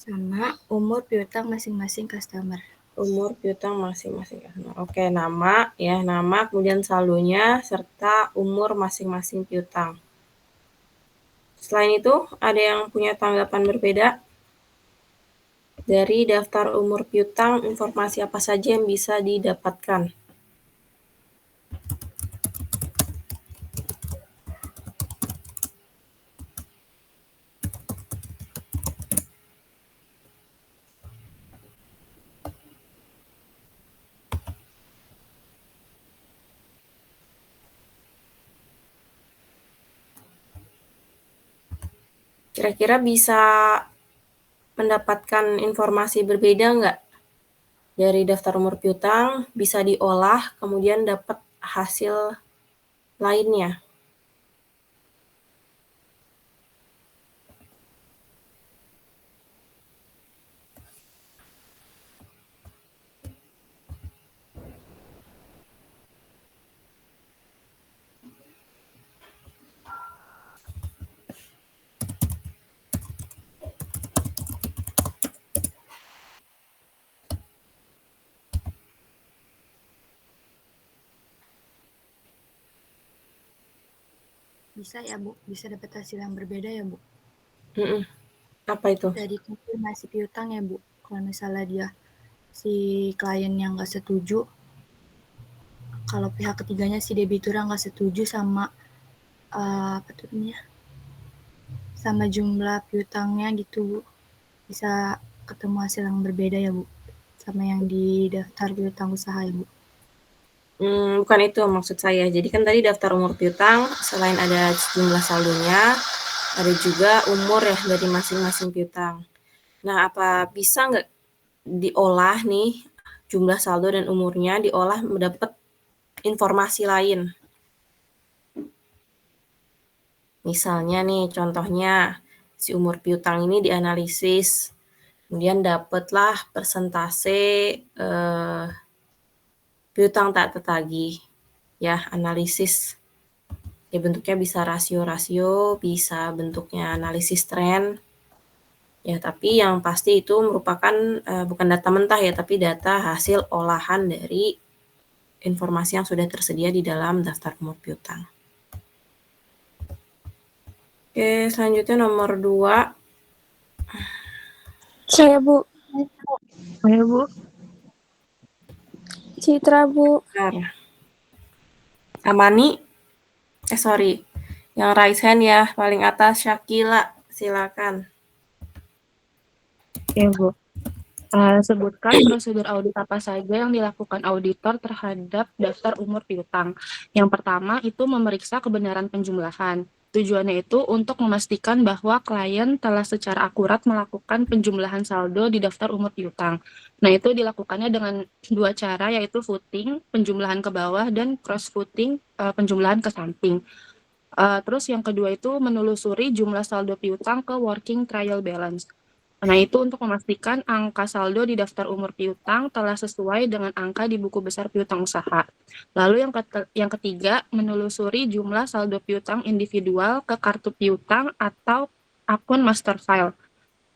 Sama umur piutang masing-masing customer. Umur piutang masing-masing customer. Oke, nama ya, nama, kemudian saldonya, serta umur masing-masing piutang. Selain itu, ada yang punya tanggapan berbeda? Dari daftar umur piutang, informasi apa saja yang bisa didapatkan? Kira-kira bisa mendapatkan informasi berbeda nggak? Dari daftar umur piutang bisa diolah, kemudian dapat hasil lainnya. Bisa ya Bu, bisa dapat hasil yang berbeda ya Bu. Apa itu? Dari konfirmasi piutang ya Bu, kalau misalnya dia si klien yang nggak setuju, kalau pihak ketiganya si debitur yang nggak setuju sama apa tuh namanya, sama jumlah piutangnya gitu Bu, bisa ketemu hasil yang berbeda ya Bu, sama yang di daftar piutang usaha ya Bu. Bukan itu maksud saya. Jadi kan tadi daftar umur piutang, selain ada jumlah saldonya, ada juga umur ya dari masing-masing piutang. Nah, apa bisa nggak diolah nih jumlah saldo dan umurnya, diolah mendapat informasi lain? Misalnya nih, contohnya si umur piutang ini dianalisis, kemudian dapatlah persentase piutang tak tertagih, ya analisis. Ya bentuknya bisa rasio-rasio, bisa bentuknya analisis tren. Ya, tapi yang pasti itu merupakan bukan data mentah ya, tapi data hasil olahan dari informasi yang sudah tersedia di dalam daftar umur piutang. Oke, selanjutnya nomor 2. Saya Bu. Saya Bu. Citra Bu. Bentar. Amani, sorry, yang raise hand ya, paling atas Syakila, silakan. Ya Bu. Sebutkan prosedur audit apa saja yang dilakukan auditor terhadap daftar umur piutang. Yang pertama itu memeriksa kebenaran penjumlahan. Tujuannya itu untuk memastikan bahwa klien telah secara akurat melakukan penjumlahan saldo di daftar umur piutang. Nah, itu dilakukannya dengan dua cara, yaitu footing, penjumlahan ke bawah, dan cross footing, penjumlahan ke samping. Terus yang kedua itu menelusuri jumlah saldo piutang ke working trial balance. Nah, itu untuk memastikan angka saldo di daftar umur piutang telah sesuai dengan angka di buku besar piutang usaha. Lalu yang ketiga, menelusuri jumlah saldo piutang individual ke kartu piutang atau akun master file.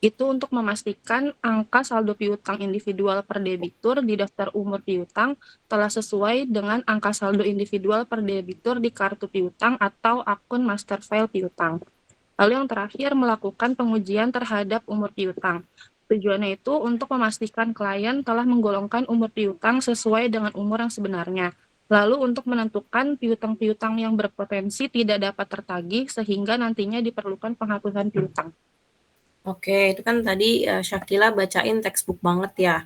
Itu untuk memastikan angka saldo piutang individual per debitur di daftar umur piutang telah sesuai dengan angka saldo individual per debitur di kartu piutang atau akun master file piutang. Lalu yang terakhir, melakukan pengujian terhadap umur piutang. Tujuannya itu untuk memastikan klien telah menggolongkan umur piutang sesuai dengan umur yang sebenarnya. Lalu untuk menentukan piutang-piutang yang berpotensi tidak dapat tertagih sehingga nantinya diperlukan penghapusan piutang. Oke, itu kan tadi Syakila bacain textbook banget ya.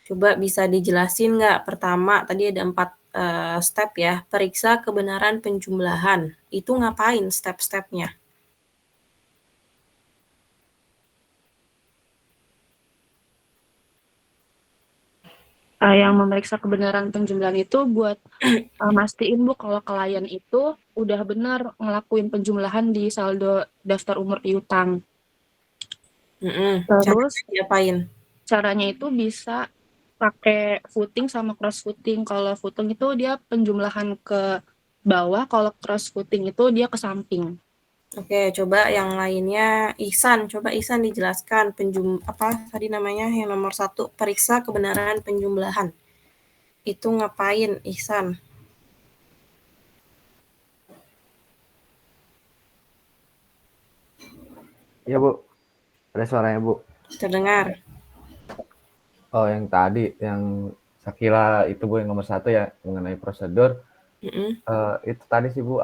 Coba bisa dijelasin nggak? Pertama, tadi ada 4 step ya. Periksa kebenaran penjumlahan. Itu ngapain step-stepnya? Yang memeriksa kebenaran penjumlahan itu buat mastiin Bu kalau klien itu udah benar ngelakuin penjumlahan di saldo daftar umur piutang. Terus Caranya diapain? caranya itu bisa pakai footing sama cross footing. Kalau footing itu dia penjumlahan ke bawah, kalau cross footing itu dia ke samping. Oke, coba yang lainnya. Ihsan, coba Ihsan dijelaskan apa tadi namanya yang nomor 1, periksa kebenaran penjumlahan. Itu ngapain, Ihsan? Iya Bu, ada suaranya Bu. Terdengar. Oh yang tadi, yang Sakila itu Bu yang nomor 1 ya, mengenai prosedur. Itu tadi sih Bu,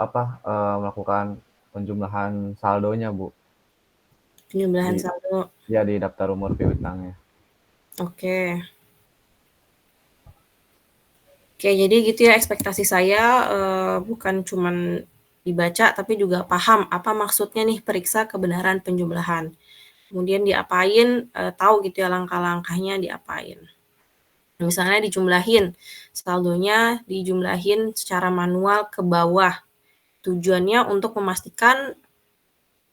melakukan penjumlahan saldonya Bu. Penjumlahan saldo. Ya di daftar umur piutangnya. Oke. Oke, jadi gitu ya ekspektasi saya, bukan cuman dibaca tapi juga paham apa maksudnya nih periksa kebenaran penjumlahan. Kemudian diapain, tahu gitu ya langkah-langkahnya diapain. Misalnya dijumlahin, saldonya dijumlahin secara manual ke bawah. Tujuannya untuk memastikan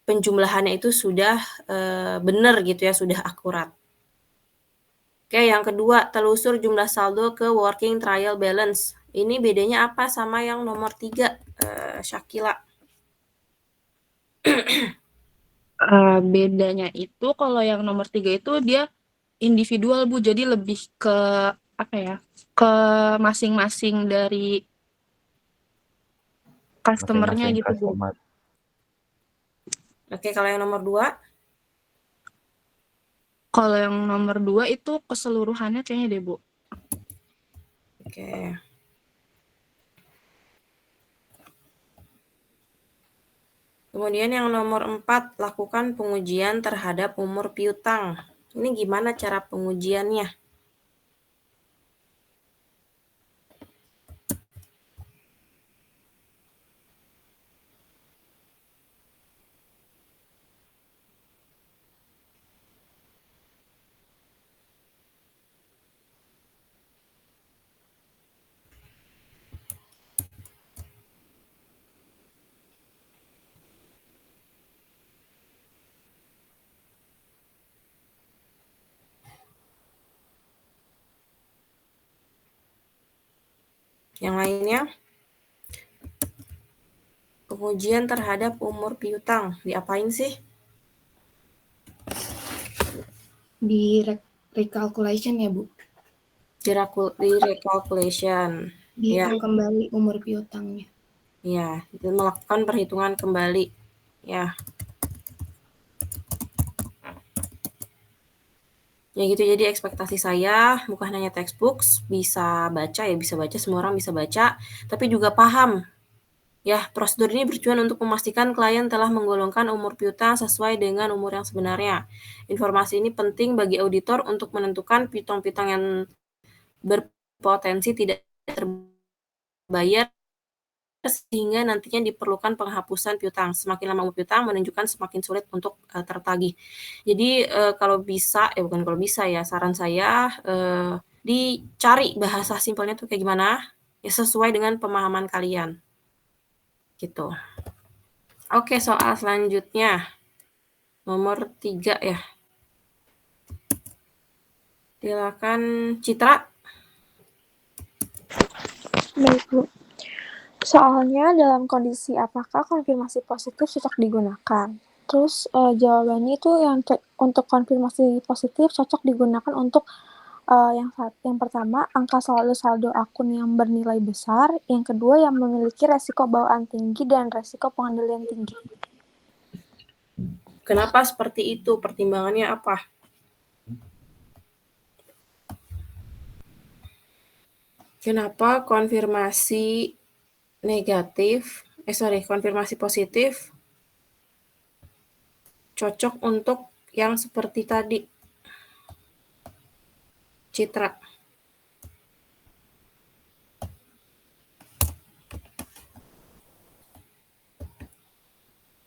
penjumlahannya itu sudah, benar gitu ya, sudah akurat. Oke, yang kedua, telusur jumlah saldo ke working trial balance. Ini bedanya apa sama yang nomor 3, Syakila? Bedanya itu kalau yang nomor 3 itu dia individual Bu, jadi lebih ke apa ya, ke masing-masing dari customer-nya Masing-masing gitu Bu. customer. Oke, kalau yang nomor 2? Kalau yang nomor 2 itu keseluruhannya kayaknya deh Bu. Oke. Kemudian yang nomor 4, lakukan pengujian terhadap umur piutang. Ini gimana cara pengujiannya? Yang lainnya? Pengujian terhadap umur piutang. Diapain sih? Di recalculation ya Bu, Di recalculation. dihitung kembali umur piutangnya. Ya, itu melakukan perhitungan kembali. Ya. Ya gitu, jadi ekspektasi saya bukan hanya textbooks, bisa baca ya, bisa baca, semua orang bisa baca, tapi juga paham. Ya, prosedur ini bertujuan untuk memastikan klien telah menggolongkan umur piutang sesuai dengan umur yang sebenarnya. Informasi ini penting bagi auditor untuk menentukan piutang-piutang yang berpotensi tidak terbayar sehingga nantinya diperlukan penghapusan piutang. Semakin lama umur piutang menunjukkan semakin sulit untuk tertagih. Jadi kalau bisa, bukan kalau bisa ya, saran saya dicari bahasa simpelnya tuh kayak gimana, ya sesuai dengan pemahaman kalian. Gitu. Oke, soal selanjutnya. Nomor 3 ya. Silakan Citra. Baik, Bu. Soalnya dalam kondisi apakah konfirmasi positif cocok digunakan? Terus jawabannya itu untuk konfirmasi positif cocok digunakan untuk yang pertama, angka saldo akun yang bernilai besar. Yang kedua, yang memiliki resiko bawaan tinggi dan resiko pengendalian tinggi. Kenapa seperti itu? Pertimbangannya apa? Kenapa konfirmasi konfirmasi positif cocok untuk yang seperti tadi, Citra?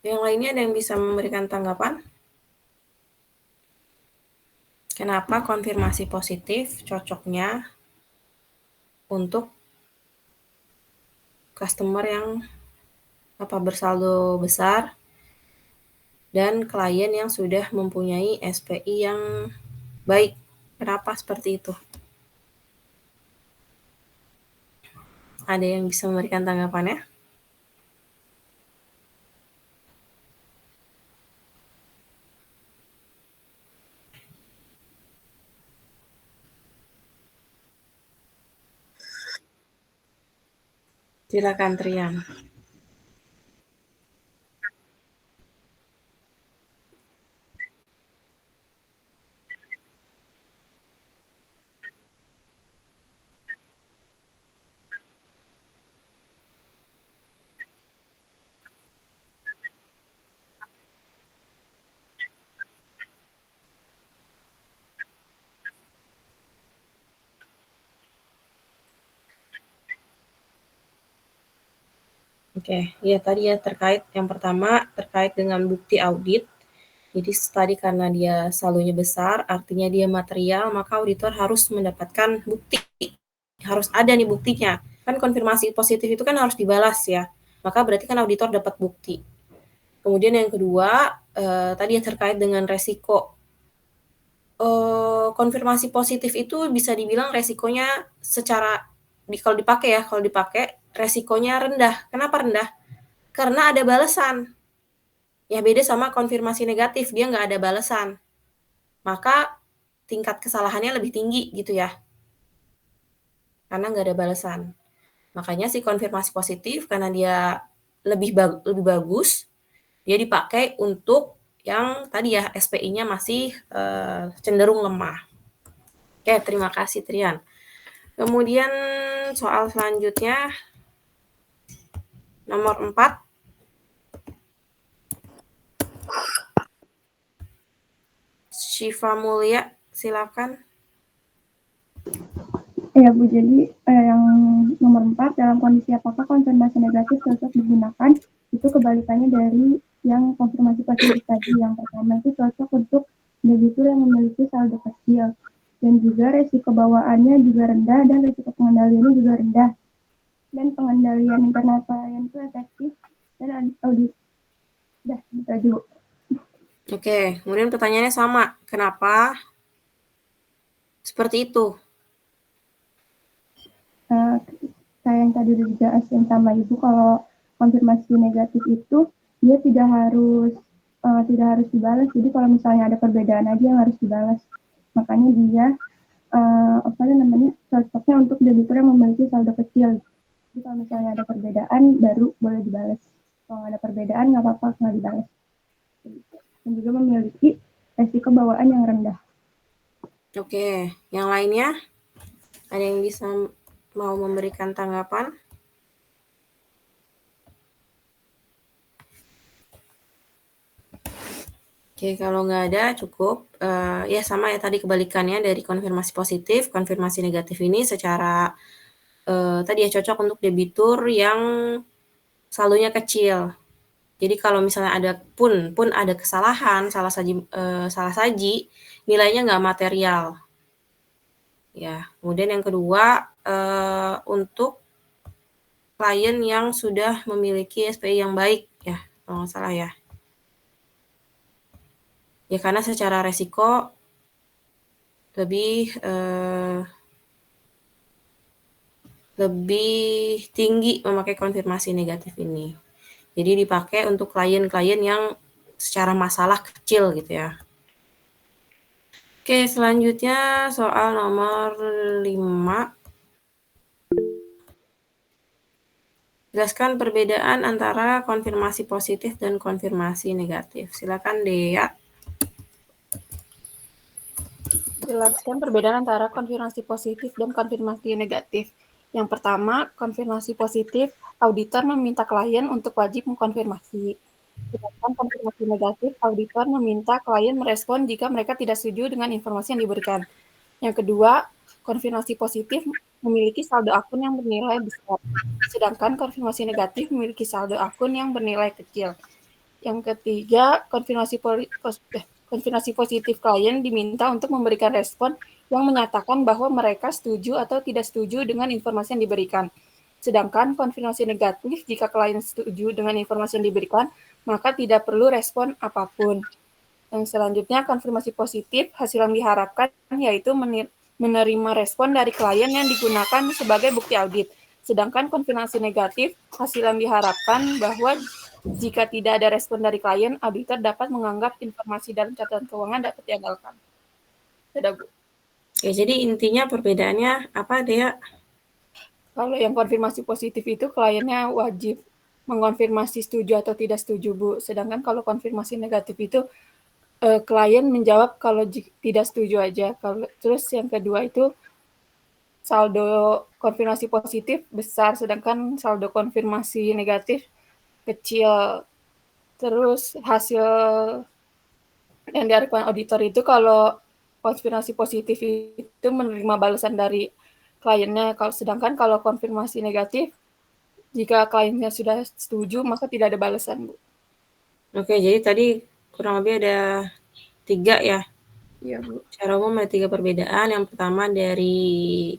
Yang lainnya ada yang bisa memberikan tanggapan? Kenapa konfirmasi positif cocoknya untuk customer yang bersaldo besar dan klien yang sudah mempunyai SPI yang baik? Kenapa seperti itu? Ada yang bisa memberikan tanggapannya? Silakan Trian. Oke, ya tadi ya terkait yang pertama terkait dengan bukti audit. Jadi tadi karena dia saldonya besar, artinya dia material, maka auditor harus mendapatkan bukti. Harus ada nih buktinya. Kan konfirmasi positif itu kan harus dibalas ya. Maka berarti kan auditor dapat bukti. Kemudian yang kedua, tadi yang terkait dengan resiko. Konfirmasi positif itu bisa dibilang resikonya secara kalau dipakai resikonya rendah. Kenapa rendah? Karena ada balasan. Ya beda sama konfirmasi negatif, dia nggak ada balasan. Maka tingkat kesalahannya lebih tinggi gitu ya. Karena nggak ada balasan. Makanya si konfirmasi positif karena dia lebih bagus, dia dipakai untuk yang tadi ya SPI-nya masih cenderung lemah. Oke, terima kasih Trian. Kemudian soal selanjutnya nomor 4. Syifa Mulia, silakan. Ya Bu, jadi yang nomor 4, dalam kondisi apakah konfirmasi negatif cocok digunakan, itu kebalikannya dari yang konfirmasi positif tadi. Yang pertama itu cocok untuk debitur yang memiliki saldo kecil, dan juga resiko bawaannya juga rendah, dan resiko pengendaliannya juga rendah, dan pengendalian internal klien itu efektif, dan audit. Udah, gitu aja Bu. Oke, kemudian pertanyaannya sama, kenapa seperti itu? Saya yang tadi udah dijelasin sama Ibu, kalau konfirmasi negatif itu dia tidak harus dibalas. Jadi kalau misalnya ada perbedaan aja yang harus dibalas. Makanya dia cocoknya untuk debitur yang memiliki saldo kecil. Jadi kalau misalnya ada perbedaan baru boleh dibalas. Kalau ada perbedaan nggak apa-apa nggak dibalas. Dan juga memiliki resiko bawaan yang rendah. Oke, yang lainnya ada yang bisa mau memberikan tanggapan? Oke, kalau nggak ada cukup. Ya sama ya tadi kebalikannya dari konfirmasi positif, konfirmasi negatif ini secara tadi ya cocok untuk debitur yang saldonya kecil. Jadi kalau misalnya ada pun ada kesalahan, salah saji, nilainya nggak material. Ya, kemudian yang kedua untuk klien yang sudah memiliki SPI yang baik ya, kalau nggak salah ya. Ya karena secara resiko lebih tinggi memakai konfirmasi negatif ini. Jadi dipakai untuk klien-klien yang secara masalah kecil gitu ya. Oke, selanjutnya soal nomor 5. Jelaskan perbedaan antara konfirmasi positif dan konfirmasi negatif. Silakan Dea. Jelaskan perbedaan antara konfirmasi positif dan konfirmasi negatif. Yang pertama, konfirmasi positif, auditor meminta klien untuk wajib mengkonfirmasi. Sedangkan konfirmasi negatif, auditor meminta klien merespon jika mereka tidak setuju dengan informasi yang diberikan. Yang kedua, konfirmasi positif memiliki saldo akun yang bernilai besar, sedangkan konfirmasi negatif memiliki saldo akun yang bernilai kecil. Yang ketiga, konfirmasi positif klien diminta untuk memberikan respon yang menyatakan bahwa mereka setuju atau tidak setuju dengan informasi yang diberikan. Sedangkan konfirmasi negatif, jika klien setuju dengan informasi yang diberikan, maka tidak perlu respon apapun. Yang selanjutnya, konfirmasi positif, hasil yang diharapkan yaitu menerima respon dari klien yang digunakan sebagai bukti audit. Sedangkan konfirmasi negatif, hasil yang diharapkan bahwa jika tidak ada respon dari klien, auditor dapat menganggap informasi dalam catatan keuangan dapat diandalkan. Sudah, Bu. Oke, jadi intinya perbedaannya apa, Dea? Kalau yang konfirmasi positif itu kliennya wajib mengonfirmasi setuju atau tidak setuju, Bu. Sedangkan kalau konfirmasi negatif itu klien menjawab kalau tidak setuju aja. Terus yang kedua itu saldo konfirmasi positif besar, sedangkan saldo konfirmasi negatif kecil. Terus hasil yang dilakukan auditor itu kalau konfirmasi positif itu menerima balasan dari kliennya, sedangkan kalau konfirmasi negatif, jika kliennya sudah setuju, maka tidak ada balasan, Bu. Oke, jadi tadi kurang lebih ada 3 ya? Iya, Bu. Secara umum ada 3 perbedaan. Yang pertama dari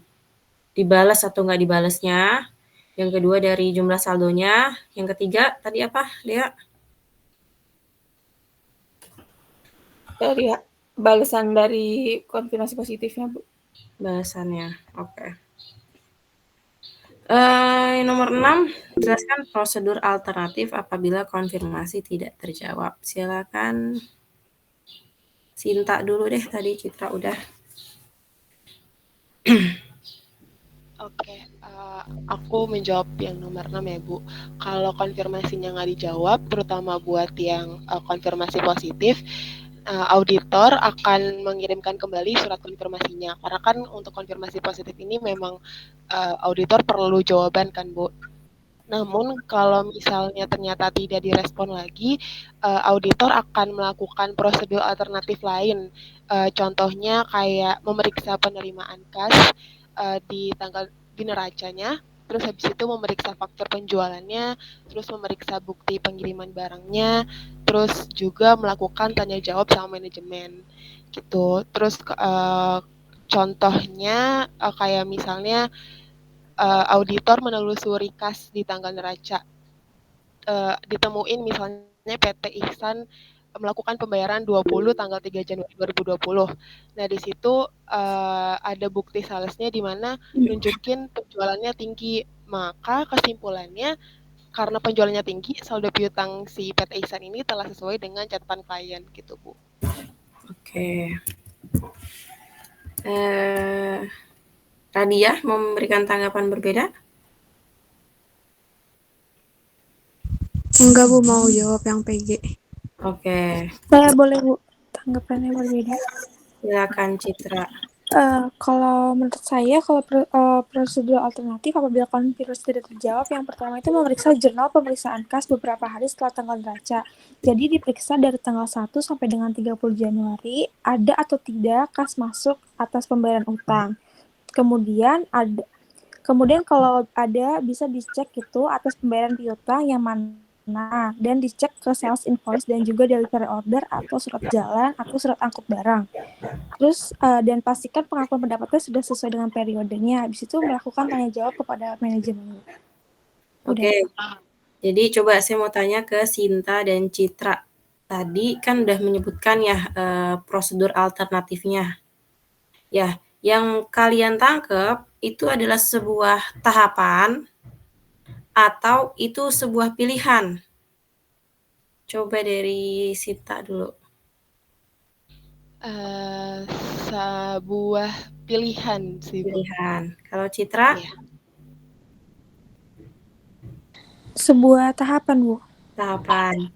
dibalas atau nggak dibalasnya. Yang kedua dari jumlah saldonya. Yang ketiga tadi apa, Dea? Dari balasan dari konfirmasi positifnya, Bu. Balasannya, oke. Nomor 6, jelaskan prosedur alternatif apabila konfirmasi tidak terjawab. Silakan Sinta dulu deh, tadi Citra udah. Oke, aku menjawab yang nomor 6 ya, Bu. Kalau konfirmasinya nggak dijawab, terutama buat yang konfirmasi positif, auditor akan mengirimkan kembali surat konfirmasinya. Karena kan untuk konfirmasi positif ini memang auditor perlu jawaban kan, Bu. Namun kalau misalnya ternyata tidak direspon lagi, auditor akan melakukan prosedur alternatif lain. Contohnya kayak memeriksa penerimaan kas di tanggal di neracanya, terus habis itu memeriksa faktur penjualannya, terus memeriksa bukti pengiriman barangnya, terus juga melakukan tanya jawab sama manajemen gitu. Terus contohnya kayak misalnya auditor menelusuri kas di tanggal neraca, ditemuin misalnya PT Ihsan melakukan pembayaran 20 tanggal 3 Januari 2020. Nah, di situ ada bukti salesnya di mana nunjukin penjualannya tinggi. Maka kesimpulannya karena penjualannya tinggi, saldo piutang si PT Ihsan ini telah sesuai dengan catatan klien gitu, Bu. Oke. Radia mau memberikan tanggapan berbeda? Enggak, Bu, mau jawab yang PG. Oke. Saya boleh, Bu, tanggapannya berbeda. Silakan Citra. Kalau menurut saya, kalau prosedur alternatif apabila konfirmasi tidak terjawab, yang pertama itu memeriksa jurnal pemeriksaan kas beberapa hari setelah tanggal neraca. Jadi diperiksa dari tanggal 1 sampai dengan 30 Januari, ada atau tidak kas masuk atas pembayaran utang. Kemudian kalau ada bisa dicek itu atas pembayaran piutang yang mana, dan dicek ke sales invoice dan juga delivery order atau surat jalan atau surat angkut barang. Terus dan pastikan pengakuan pendapatnya sudah sesuai dengan periodenya. Habis itu melakukan tanya jawab kepada manajemen. Oke. Jadi coba saya mau tanya ke Sinta dan Citra. Tadi kan udah menyebutkan ya prosedur alternatifnya. Ya, yang kalian tangkap itu adalah sebuah tahapan atau itu sebuah pilihan? Coba dari Sinta dulu. Sebuah pilihan sih, Bu. Pilihan. Kalau Citra? Iya. Sebuah tahapan, Bu. Tahapan.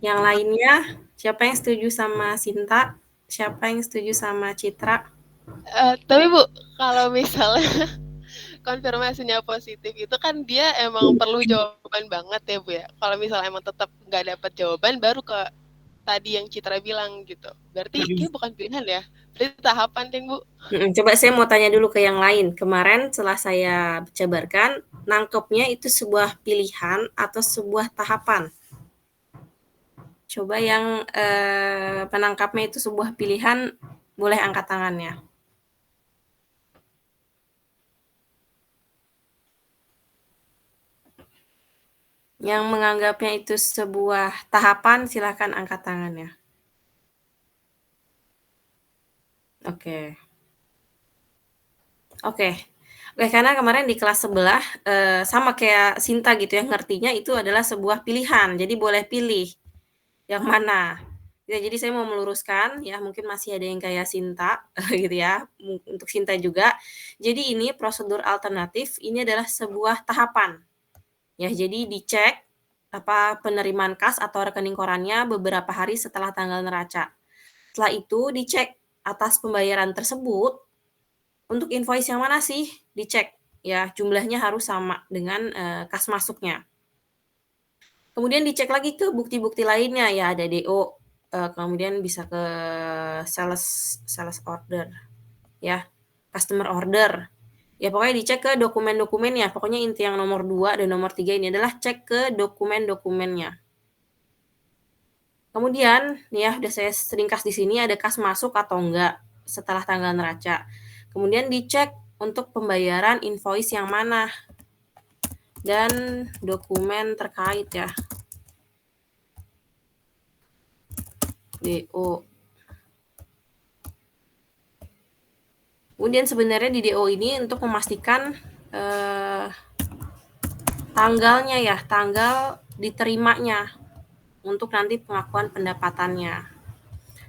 Yang lainnya, siapa yang setuju sama Sinta? Siapa yang setuju sama Citra? Tapi Bu, kalau misalnya konfirmasinya positif itu kan dia emang perlu jawaban banget ya, Bu ya. Kalau misalnya emang tetap nggak dapat jawaban, baru ke tadi yang Citra bilang gitu. Berarti ini bukan pilihan ya, berarti tahapan deh, Bu. Coba saya mau tanya dulu ke yang lain. Kemarin setelah saya jabarkan, nangkepnya itu sebuah pilihan atau sebuah tahapan? Coba yang penangkapnya itu sebuah pilihan, boleh angkat tangannya. Yang menganggapnya itu sebuah tahapan, silakan angkat tangannya. Oke, karena kemarin di kelas sebelah sama kayak Sinta gitu ya, ngertinya itu adalah sebuah pilihan, jadi boleh pilih yang mana. Ya, jadi saya mau meluruskan ya, mungkin masih ada yang kayak Sinta gitu ya, untuk Sinta juga. Jadi ini prosedur alternatif, ini adalah sebuah tahapan. Ya, jadi dicek penerimaan kas atau rekening korannya beberapa hari setelah tanggal neraca. Setelah itu dicek atas pembayaran tersebut, untuk invoice yang mana sih? Dicek ya, jumlahnya harus sama dengan kas masuknya. Kemudian dicek lagi ke bukti-bukti lainnya ya, ada DO, kemudian bisa ke sales order ya, customer order. Ya pokoknya dicek ke dokumen-dokumennya. Pokoknya inti yang nomor 2 dan nomor 3 ini adalah cek ke dokumen-dokumennya. Kemudian nih ya, udah saya ringkas di sini ada kas masuk atau enggak setelah tanggal neraca. Kemudian dicek untuk pembayaran invoice yang mana dan dokumen terkait ya. DO. Kemudian sebenarnya di DO ini untuk memastikan tanggalnya ya, tanggal diterimanya untuk nanti pengakuan pendapatannya.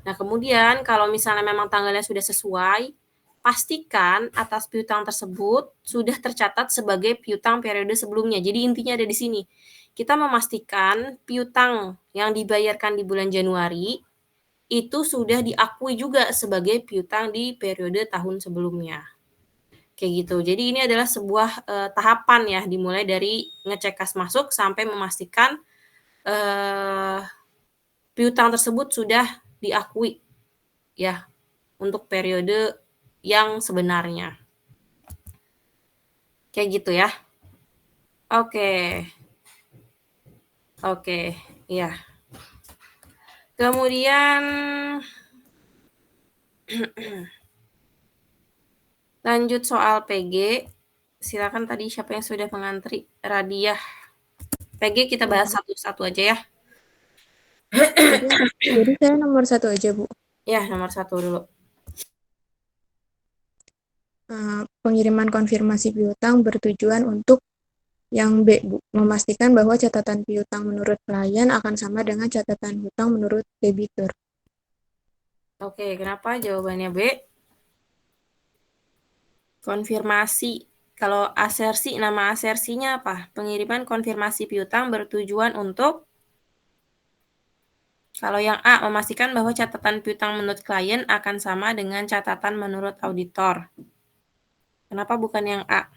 Nah, kemudian kalau misalnya memang tanggalnya sudah sesuai, pastikan atas piutang tersebut sudah tercatat sebagai piutang periode sebelumnya. Jadi intinya ada di sini. Kita memastikan piutang yang dibayarkan di bulan Januari itu sudah diakui juga sebagai piutang di periode tahun sebelumnya. Kayak gitu. Jadi ini adalah sebuah tahapan ya, dimulai dari ngecek kas masuk sampai memastikan piutang tersebut sudah diakui ya untuk periode yang sebenarnya. Kayak gitu ya. Oke. Oke, iya. Kemudian lanjut soal PG. Silakan tadi siapa yang sudah mengantri? Radiah. PG kita bahas satu-satu aja ya. Jadi saya nomor 1 aja, Bu. Ya, nomor 1 dulu. Pengiriman konfirmasi piutang bertujuan untuk yang B, Bu, memastikan bahwa catatan piutang menurut klien akan sama dengan catatan hutang menurut debitur. Oke, kenapa jawabannya B? Konfirmasi. Kalau asersi, nama asersinya apa? Pengiriman konfirmasi piutang bertujuan untuk. Kalau yang A, memastikan bahwa catatan piutang menurut klien akan sama dengan catatan menurut auditor. Kenapa bukan yang A?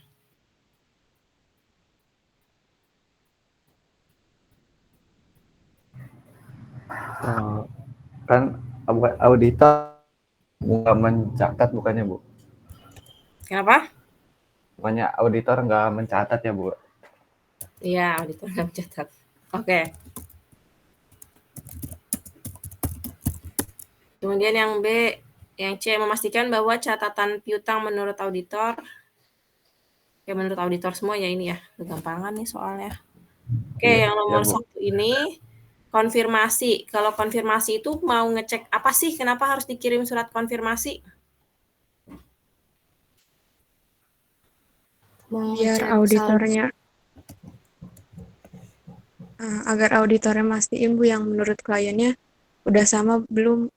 Kan auditor nggak mencatat bukannya, Bu? Kenapa? Bukannya auditor nggak mencatat ya, Bu? Iya, auditor nggak mencatat. Oke. Kemudian yang B, yang C, memastikan bahwa catatan piutang menurut auditor, ya menurut auditor semua ya ini ya, kegampangan nih soalnya. Oke, yang nomor 1 ini, konfirmasi. Kalau konfirmasi itu mau ngecek apa sih? Kenapa harus dikirim surat konfirmasi? Biar auditornya, agar auditornya mastiin, Bu, yang menurut kliennya udah sama belum,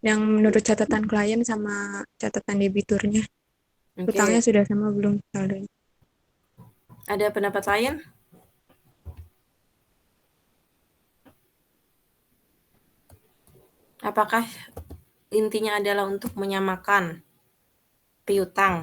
yang menurut catatan klien sama catatan debiturnya. Hutangnya sudah sama belum saldonya. Ada pendapat lain? Apakah intinya adalah untuk menyamakan piutang?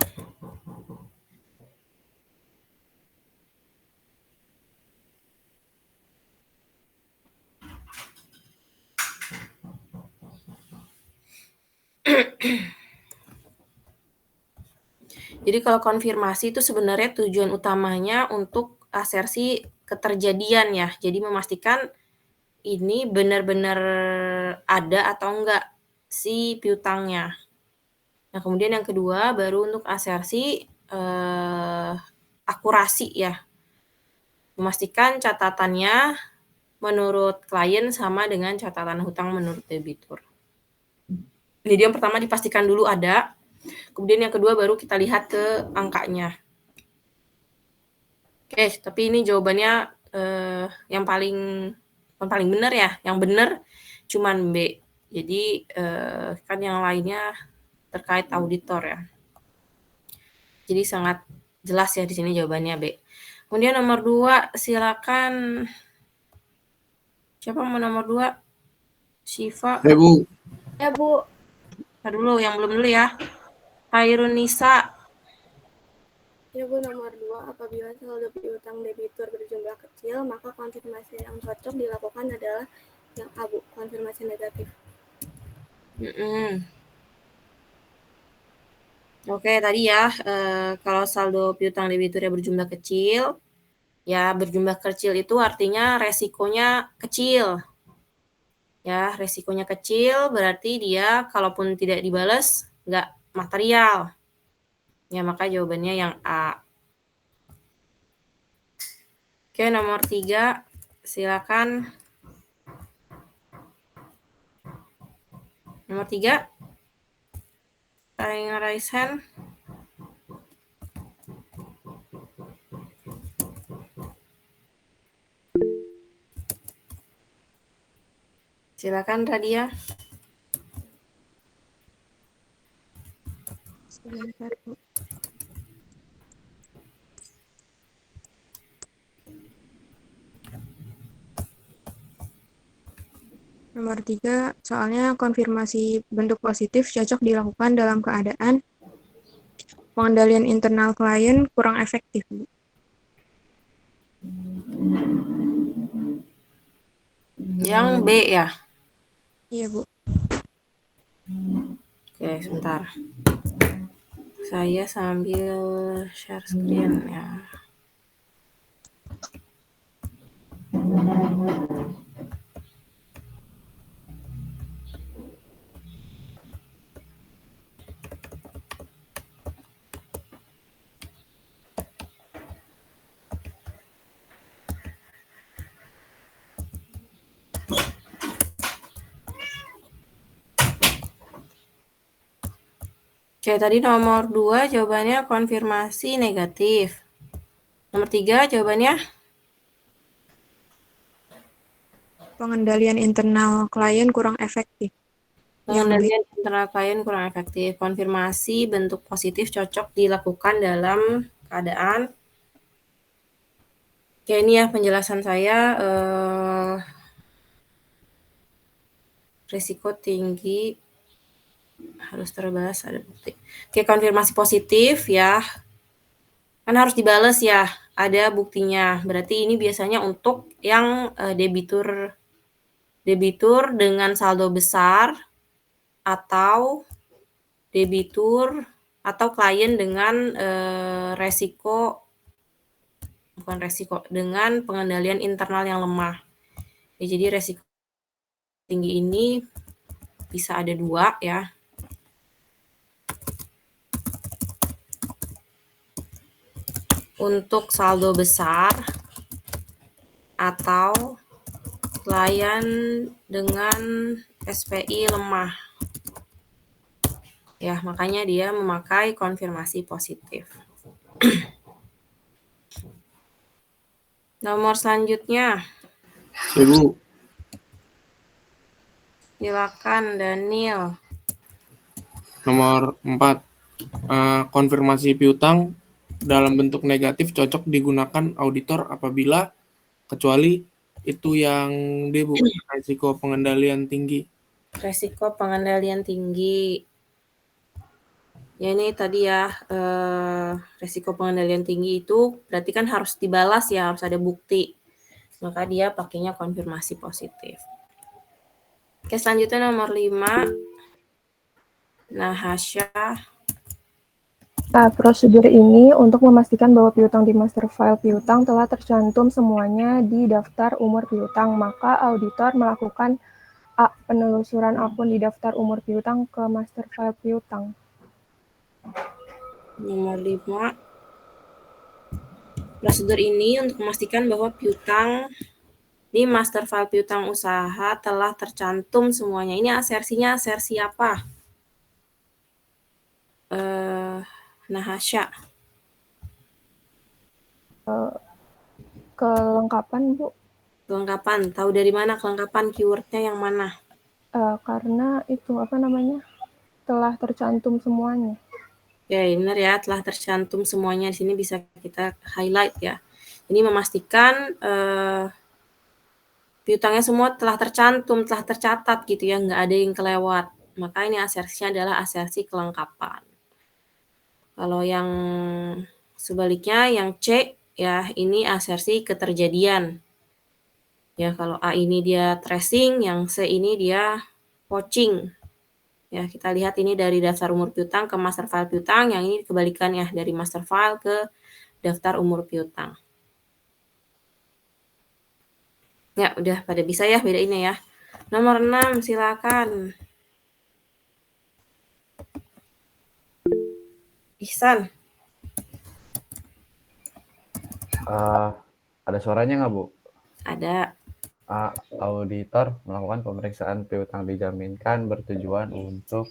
Jadi kalau konfirmasi itu sebenarnya tujuan utamanya untuk asersi keterjadian ya. Jadi memastikan ini benar-benar ada atau enggak si piutangnya. Nah, kemudian yang kedua baru untuk asersi akurasi ya. Memastikan catatannya menurut klien sama dengan catatan hutang menurut debitur. Jadi yang pertama dipastikan dulu ada, kemudian yang kedua baru kita lihat ke angkanya. Oke, tapi ini jawabannya yang paling benar ya. Yang benar cuman B. Jadi kan yang lainnya terkait auditor ya. Jadi sangat jelas ya di sini jawabannya B. Kemudian nomor 2, silakan. Siapa mau nomor 2? Syifa. Ya, Bu. Ya, Bu. Dulu, yang belum dulu ya. Hairunisa. Ya, Bu, nomor 2, apabila saldo piutang debitur berjumlah kecil, maka konfirmasi yang cocok dilakukan adalah yang A, Bu, konfirmasi negatif. Oke, tadi ya, kalau saldo piutang debiturnya berjumlah kecil, ya berjumlah kecil itu artinya resikonya kecil. Ya, resikonya kecil berarti dia kalaupun tidak dibalas, nggak material. Ya, maka jawabannya yang A. Oke, nomor 3, silakan. Nomor 3, raise hand. Silakan Radia. Sebentar, Bu. Nomor 3, soalnya konfirmasi bentuk positif cocok dilakukan dalam keadaan pengendalian internal klien kurang efektif, Bu. Yang B ya? Iya, Bu. Oke, sebentar. Saya sambil share screen ya. Oke, tadi nomor 2 jawabannya konfirmasi negatif. Nomor 3 jawabannya? Pengendalian internal klien kurang efektif. Pengendalian internal klien kurang efektif. Konfirmasi bentuk positif cocok dilakukan dalam keadaan. Oke, ini ya penjelasan saya. Risiko tinggi harus terbalas ada bukti. Oke, konfirmasi positif ya. Kan harus dibales ya, ada buktinya. Berarti ini biasanya untuk yang debitur dengan saldo besar atau debitur atau klien dengan dengan pengendalian internal yang lemah. Ya, jadi resiko tinggi ini bisa ada 2 ya. Untuk saldo besar atau klien dengan SPI lemah. Ya, makanya dia memakai konfirmasi positif. Nomor selanjutnya. Ibu. Silakan Daniel. Nomor 4. Konfirmasi piutang dalam bentuk negatif cocok digunakan auditor apabila kecuali itu yang D, Bu, resiko pengendalian tinggi. Resiko pengendalian tinggi. Ya ini tadi ya, resiko pengendalian tinggi itu berarti kan harus dibalas ya, harus ada bukti. Maka dia pakainya konfirmasi positif. Oke, selanjutnya nomor 5. Nahasya. Nah, prosedur ini untuk memastikan bahwa piutang di master file piutang telah tercantum semuanya di daftar umur piutang, maka auditor melakukan A. Penelusuran akun di daftar umur piutang ke master file piutang. Nomor 5. Prosedur ini untuk memastikan bahwa piutang di master file piutang usaha telah tercantum semuanya. Ini asersinya asersi apa? Nahasya. Kelengkapan, Bu. Kelengkapan. Tahu dari mana kelengkapan? Keywordnya yang mana? Karena itu telah tercantum semuanya. Ya, benar ya, telah tercantum semuanya. Di sini bisa kita highlight ya. Ini memastikan piutangnya semua telah tercantum, telah tercatat gitu ya, nggak ada yang kelewat. Maka ini asersinya adalah asersi kelengkapan. Kalau yang sebaliknya, yang C ya, ini asersi keterjadian. Ya, kalau A ini dia tracing, yang C ini dia poaching. Ya, kita lihat ini dari daftar umur piutang ke master file piutang, yang ini kebalikan ya, dari master file ke daftar umur piutang. Ya, udah pada bisa ya bedainnya ya. Nomor 6, silakan. Ihsan. Ada suaranya nggak, Bu? Ada. Auditor melakukan pemeriksaan piutang dijaminkan bertujuan untuk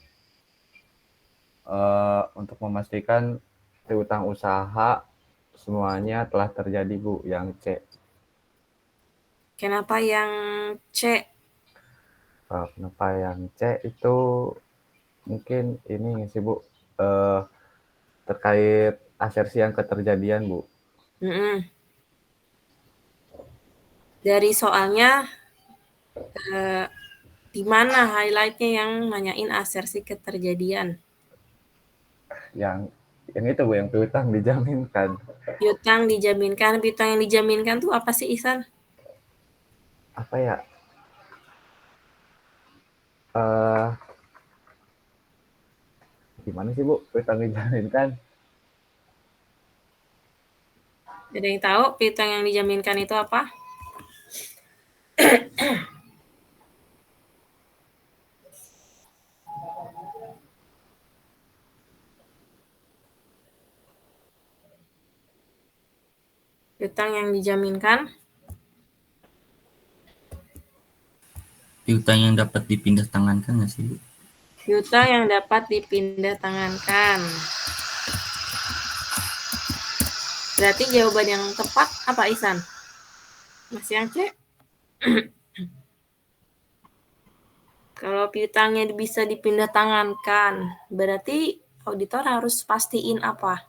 memastikan piutang usaha semuanya telah terjadi, Bu, yang C. Kenapa yang C? Kenapa yang C itu mungkin ini sih, Bu, terkait asersi yang keterjadian, Bu. Dari soalnya di mana highlight-nya yang nanyain asersi keterjadian? Yang itu, Bu, yang piutang dijaminkan. Piutang dijaminkan. Piutang yang dijaminkan tuh apa sih, Ihsan? Apa ya? Gimana sih, Bu, piutang dijaminkan? Ada yang tahu piutang yang dijaminkan itu apa? Piutang yang dijaminkan? Piutang yang dapat dipindah tangankan nggak sih, Bu? Piutang yang dapat dipindah tangankan. Berarti jawaban yang tepat apa, Ihsan? Masih yang C? Kalau piutangnya bisa dipindah tangankan, berarti auditor harus pastiin apa?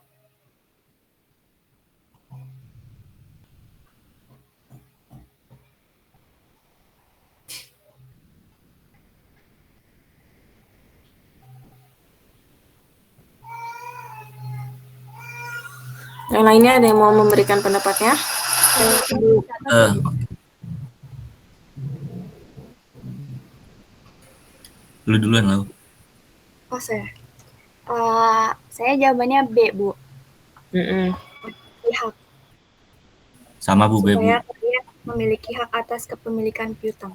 Yang lainnya ada yang mau memberikan pendapatnya? Lu duluan lah. Oh, saya jawabannya B, Bu. Pihak. Sama, Bu, B, Bu. Supaya terlihat memiliki hak atas kepemilikan piutang.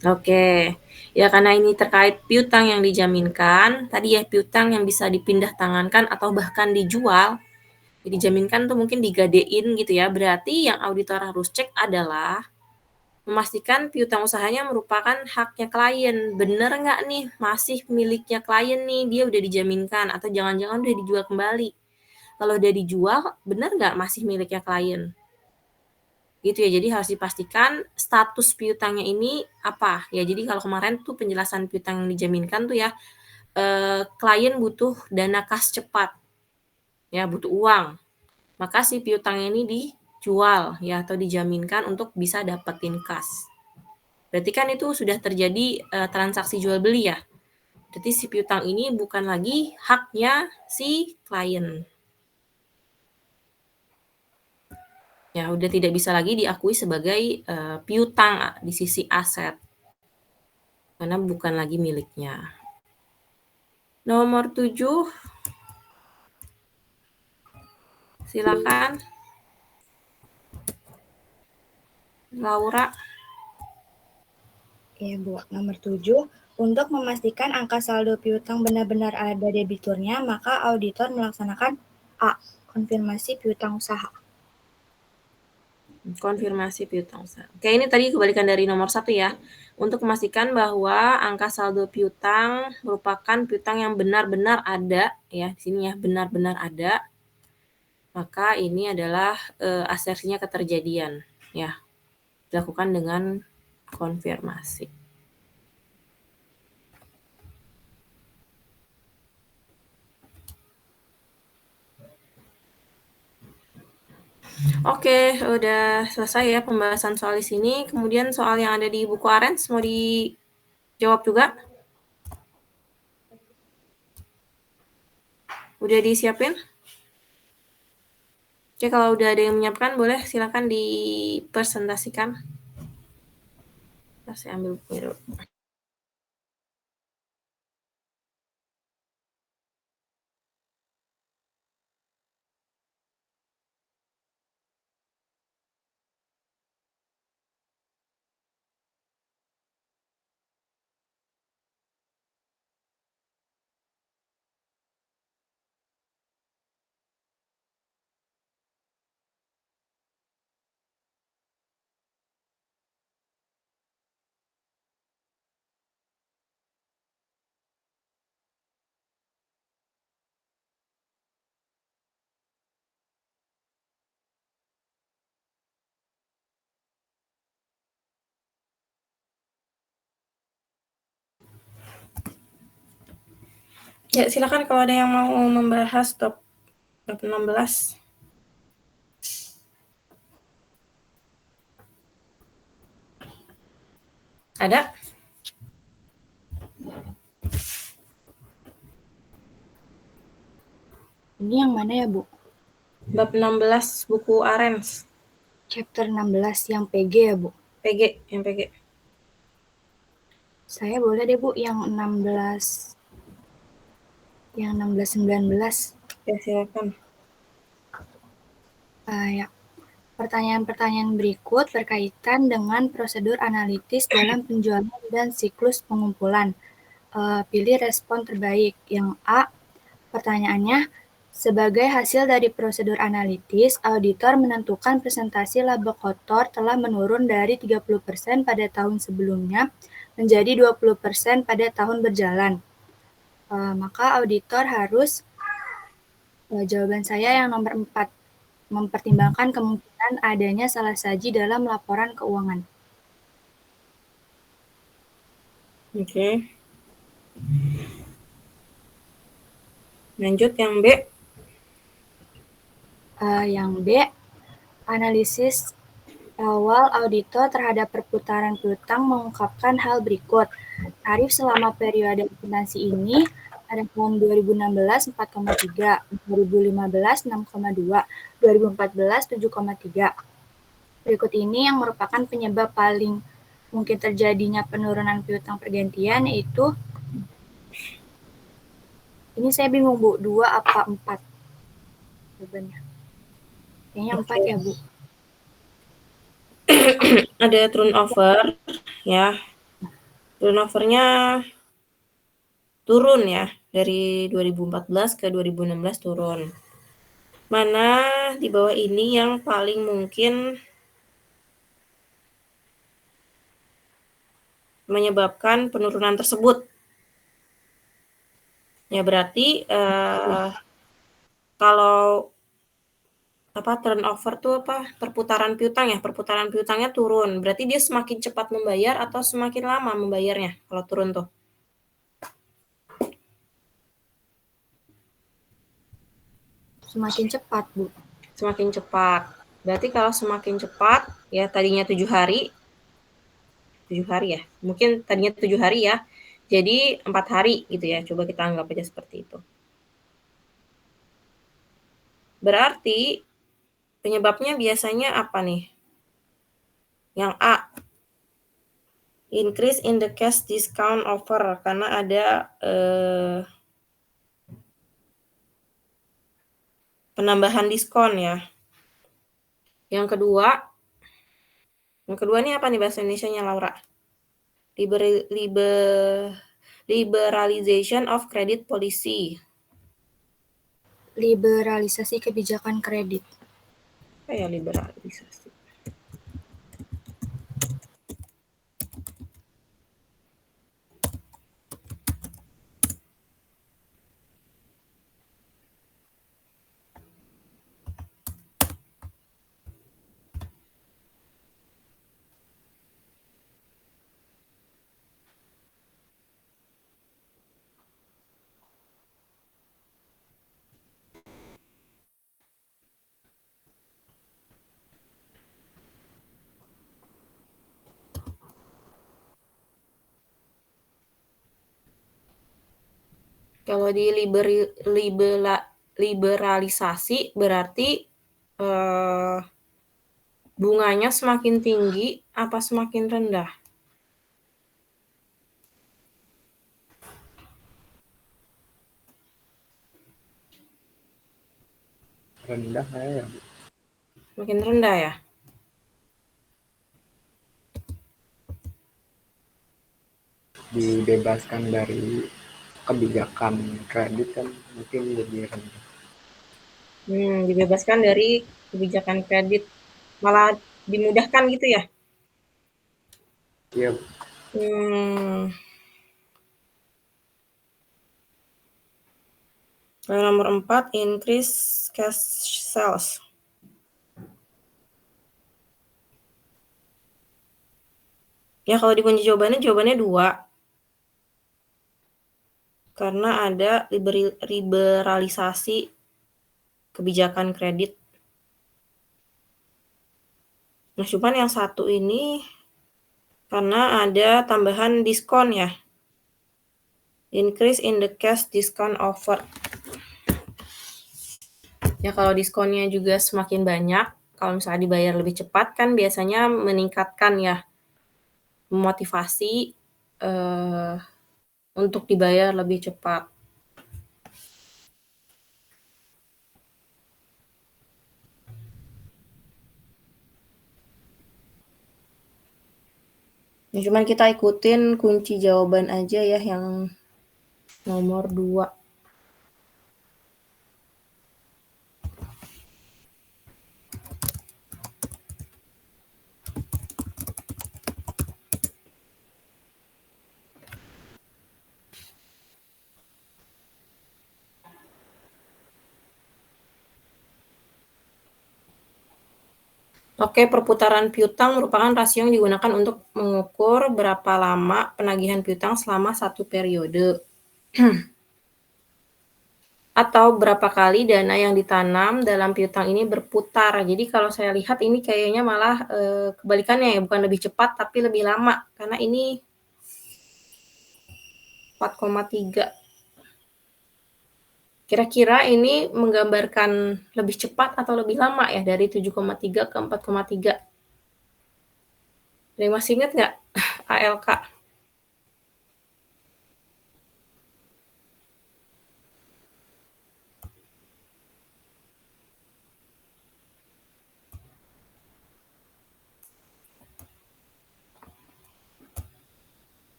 Oke, ya karena ini terkait piutang yang dijaminkan, tadi ya piutang yang bisa dipindah tangankan atau bahkan dijual, dijaminkan tuh mungkin digadein gitu ya, berarti yang auditor harus cek adalah memastikan piutang usahanya merupakan haknya klien, bener nggak nih masih miliknya klien nih, dia udah dijaminkan atau jangan-jangan udah dijual kembali. Kalau udah dijual, bener nggak masih miliknya klien? Gitu ya, jadi harus dipastikan status piutangnya ini apa ya. Jadi kalau kemarin tuh penjelasan piutang yang dijaminkan tuh ya, klien butuh dana kas cepat ya, butuh uang, maka si piutangnya ini dijual ya atau dijaminkan untuk bisa dapetin kas. Berarti kan itu sudah terjadi transaksi jual beli ya, berarti si piutang ini bukan lagi haknya si klien. Ya, udah tidak bisa lagi diakui sebagai piutang di sisi aset. Karena bukan lagi miliknya. Nomor 7. Silakan. Laura. Ya, Bu. Nomor 7. Untuk memastikan angka saldo piutang benar-benar ada debiturnya, maka auditor melaksanakan A. Konfirmasi piutang usaha. Konfirmasi piutang usaha. Oke, ini tadi kebalikan dari nomor 1 ya. Untuk memastikan bahwa angka saldo piutang merupakan piutang yang benar-benar ada ya, di sini ya benar-benar ada. Maka ini adalah asersinya keterjadian ya. Dilakukan dengan konfirmasi. Oke, udah selesai ya pembahasan soal di sini. Kemudian soal yang ada di buku Arens mau dijawab juga? Udah disiapin? Oke, kalau udah ada yang menyiapkan, boleh silakan dipresentasikan. Saya ambil bukunya dulu. Ya, silakan kalau ada yang mau membahas bab 16. Ada? Ini yang mana ya, Bu? Bab 16 buku Arens. Chapter 16 yang PG ya, Bu? PG, yang PG. Saya boleh deh, Bu, yang 16. Yang 16-19. Ya, silakan. Ya. Pertanyaan-pertanyaan berikut berkaitan dengan prosedur analitis dalam penjualan dan siklus pengumpulan. Pilih respon terbaik. Yang A, pertanyaannya, sebagai hasil dari prosedur analitis, auditor menentukan presentasi laba kotor telah menurun dari 30% pada tahun sebelumnya menjadi 20% pada tahun berjalan. Maka auditor harus, jawaban saya yang nomor 4, mempertimbangkan kemungkinan adanya salah saji dalam laporan keuangan. Oke. Lanjut yang B. Yang B, analisis awal auditor terhadap perputaran piutang mengungkapkan hal berikut. Tarif selama periode akuntansi ini pada tahun 2016 4,3, 2015 6,2, 2014 7,3. Berikut ini yang merupakan penyebab paling mungkin terjadinya penurunan piutang pergantian, yaitu ini saya bingung, Bu, 2 apa 4 jawabannya. Kayaknya 4 ya, Bu. Ada turnover ya. Turnovernya turun ya, dari 2014 ke 2016 turun. Mana di bawah ini yang paling mungkin menyebabkan penurunan tersebut? Ya berarti kalau turnover tuh perputaran piutang ya, perputaran piutangnya turun. Berarti dia semakin cepat membayar atau semakin lama membayarnya kalau turun tuh? Semakin cepat, Bu. Semakin cepat. Berarti kalau semakin cepat, ya tadinya 7 hari ya. Mungkin tadinya 7 hari ya. Jadi 4 hari gitu ya. Coba kita anggap aja seperti itu. Berarti penyebabnya biasanya apa nih? Yang A, increase in the cash discount offer, karena ada penambahan diskon ya. Yang kedua ini apa nih bahasa Indonesianya, Laura? Liberalization of credit policy. Liberalisasi kebijakan kredit. Apa ya liberalisasi? Kalau di liberalisasi berarti bunganya semakin tinggi apa semakin rendah? Rendah ya. Semakin rendah ya? Dibebaskan dari kebijakan kredit kan mungkin lebih rendah. Dibebaskan dari kebijakan kredit, malah dimudahkan gitu ya? Iya. Nomor 4, increase cash sales. Ya, kalau di kunci jawabannya 2. Karena ada liberalisasi kebijakan kredit. Nah, cuman yang 1 ini karena ada tambahan diskon ya. Increase in the cash discount offer. Ya, kalau diskonnya juga semakin banyak, kalau misalnya dibayar lebih cepat kan biasanya meningkatkan ya, memotivasi untuk dibayar lebih cepat. Ya, cuman kita ikutin kunci jawaban aja ya yang nomor 2. Oke, perputaran piutang merupakan rasio yang digunakan untuk mengukur berapa lama penagihan piutang selama 1 periode. Atau berapa kali dana yang ditanam dalam piutang ini berputar. Jadi kalau saya lihat ini kayaknya malah kebalikannya ya, bukan lebih cepat tapi lebih lama. Karena ini 4,3. Kira-kira ini menggambarkan lebih cepat atau lebih lama ya dari 7,3 ke 4,3? Ada yang masih ingat nggak ALK?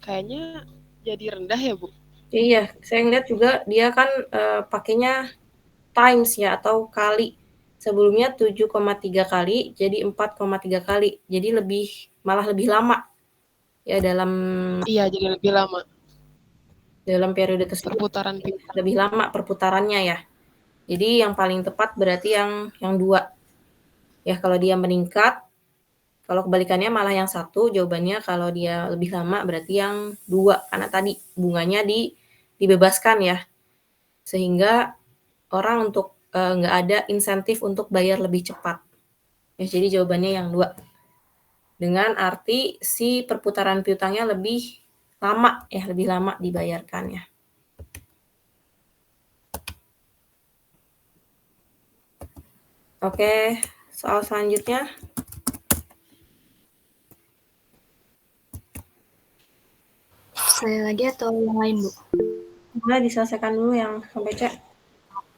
Kayaknya jadi rendah ya, Bu? Iya, saya ngeliat juga dia kan pakainya times ya atau kali. Sebelumnya 7,3 kali jadi 4,3 kali. Jadi malah lebih lama. Ya dalam Iya, jadi lebih lama. Dalam periode tersebut Perputaran lebih lama perputarannya ya. Jadi yang paling tepat berarti yang 2. Ya kalau dia meningkat, kalau kebalikannya malah yang 1, jawabannya kalau dia lebih lama berarti yang 2. Karena tadi bunganya dibebaskan ya. Sehingga orang untuk nggak ada insentif untuk bayar lebih cepat. Ya, jadi jawabannya yang 2. Dengan arti si perputaran piutangnya lebih lama ya, lebih lama dibayarkannya. Oke, soal selanjutnya. Saya lagi atau yang lain, Bu? Boleh diselesaikan dulu yang sampai C.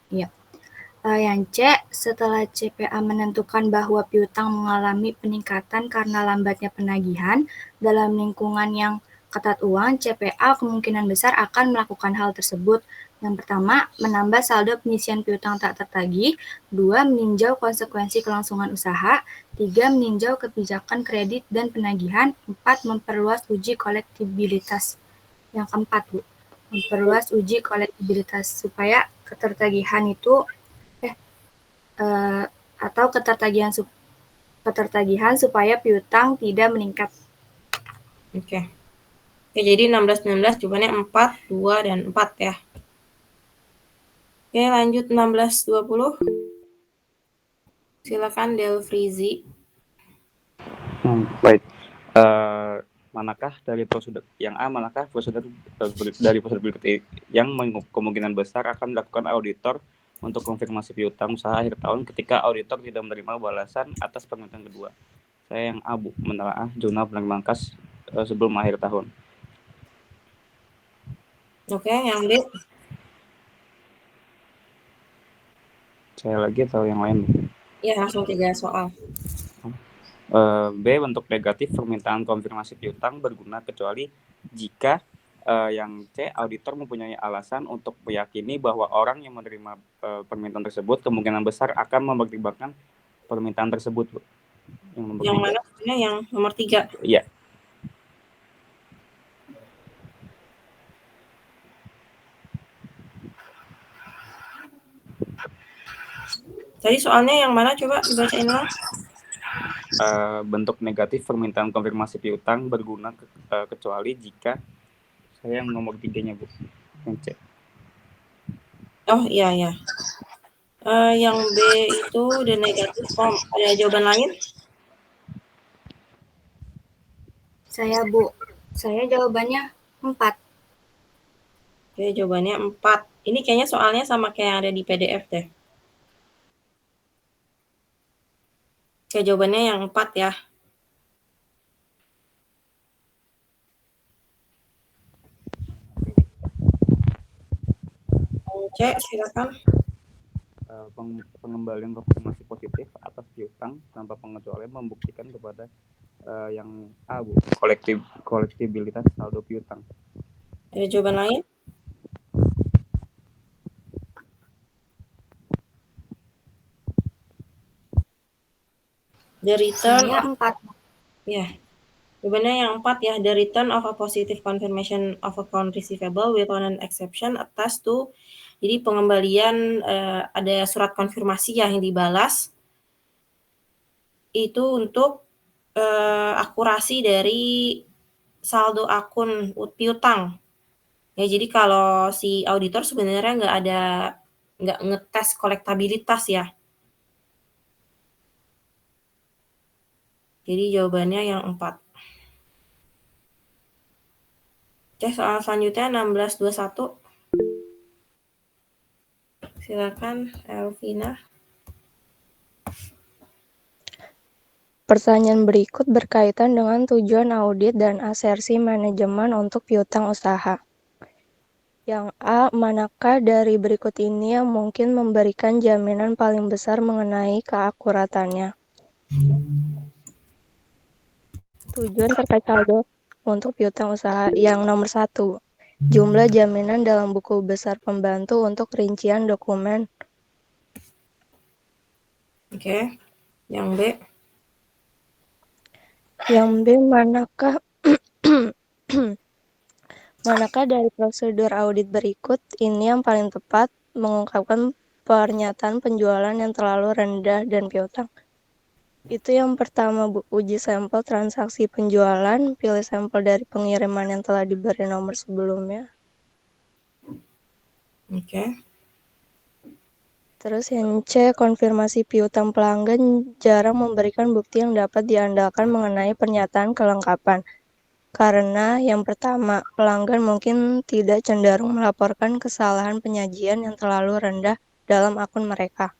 Iya. Yang C, setelah CPA menentukan bahwa piutang mengalami peningkatan karena lambatnya penagihan dalam lingkungan yang ketat uang, CPA kemungkinan besar akan melakukan hal tersebut. Yang pertama, menambah saldo pengisian piutang tak tertagih. 2, meninjau konsekuensi kelangsungan usaha. 3, meninjau kebijakan kredit dan penagihan. 4, memperluas uji kolektibilitas. Yang keempat, Bu, memperluas uji kolektibilitas supaya ketertagihan itu atau ketertagihan supaya piutang tidak meningkat. Oke, jadi 16-19 jawabannya 4, 2, dan 4 ya. Oke, lanjut 16-20. Silakan Delfrizi. Baik. manakah dari prosedur dari prosedur berikut yang kemungkinan besar akan dilakukan auditor untuk konfirmasi piutang usaha akhir tahun ketika auditor tidak menerima balasan atas permintaan kedua? Saya yang A, Bu, menelaah jurnal penerimaan kas sebelum akhir tahun. Oke, yang B. Saya lagi atau yang lain? Ya, langsung 3 soal. B, bentuk negatif permintaan konfirmasi piutang berguna kecuali jika yang C, auditor mempunyai alasan untuk meyakini bahwa orang yang menerima permintaan tersebut kemungkinan besar akan mempertimbangkan permintaan tersebut, Bu. Yang mana sebenarnya yang nomor 3? Iya. Tadi soalnya yang mana coba dibacain ulang? Bentuk negatif permintaan konfirmasi piutang berguna kecuali jika saya yang nomor 3-nya, Bu. Yang C. Oh iya. Yang B itu udah negatif form. Ada jawaban lain? Saya, Bu. Saya jawabannya 4. Oke, jawabannya 4. Ini kayaknya soalnya sama kayak yang ada di PDF deh. Oke, jawabannya yang 4 ya. Cek, silakan. Pengembalian konfirmasi positif atas piutang tanpa pengecualian membuktikan kepada yang A, Bu, kolektibilitas saldo piutang. Ada jawaban lain? The return Saya 4. Ya. Jawabannya yang 4 ya. The return of a positive confirmation of account receivable with an exception attached to. Jadi pengembalian ada surat konfirmasi yang dibalas itu untuk akurasi dari saldo akun piutang. Ya, jadi kalau si auditor sebenarnya nggak ngetes kolektabilitas ya. Jadi jawabannya yang 4. Oke, soal selanjutnya 1621. Silakan, Elvina. Pertanyaan berikut berkaitan dengan tujuan audit dan asersi manajemen untuk piutang usaha. Yang A, manakah dari berikut ini yang mungkin memberikan jaminan paling besar mengenai keakuratannya? Tujuan terkait saldo untuk piutang usaha. Yang nomor 1, jumlah jaminan dalam buku besar pembantu untuk rincian dokumen. Oke, yang B. Yang B, manakah dari prosedur audit berikut ini yang paling tepat mengungkapkan pernyataan penjualan yang terlalu rendah dan piutang? Itu yang pertama, Bu. Uji sampel transaksi penjualan, pilih sampel dari pengiriman yang telah diberi nomor sebelumnya. Oke. Terus yang C, konfirmasi piutang pelanggan jarang memberikan bukti yang dapat diandalkan mengenai pernyataan kelengkapan. Karena yang pertama, pelanggan mungkin tidak cenderung melaporkan kesalahan penyajian yang terlalu rendah dalam akun mereka.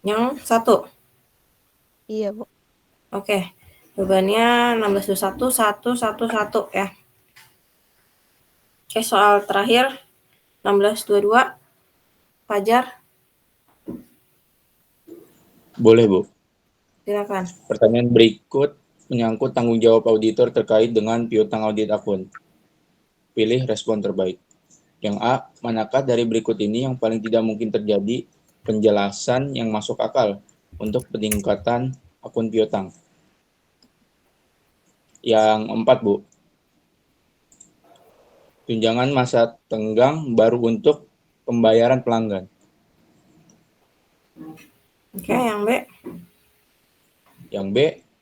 Yang 1? Iya, Bu. Oke, jawabannya 1621, 111 ya. Oke, soal terakhir 1622. Fajar. Boleh, Bu. Silakan. Pertanyaan berikut menyangkut tanggung jawab auditor terkait dengan piutang audit akun. Pilih respon terbaik. Yang A, manakah dari berikut ini yang paling tidak mungkin terjadi penjelasan yang masuk akal untuk peningkatan akun piutang? Yang 4, Bu. Tunjangan masa tenggang baru untuk pembayaran pelanggan. Oke, yang B. Yang B,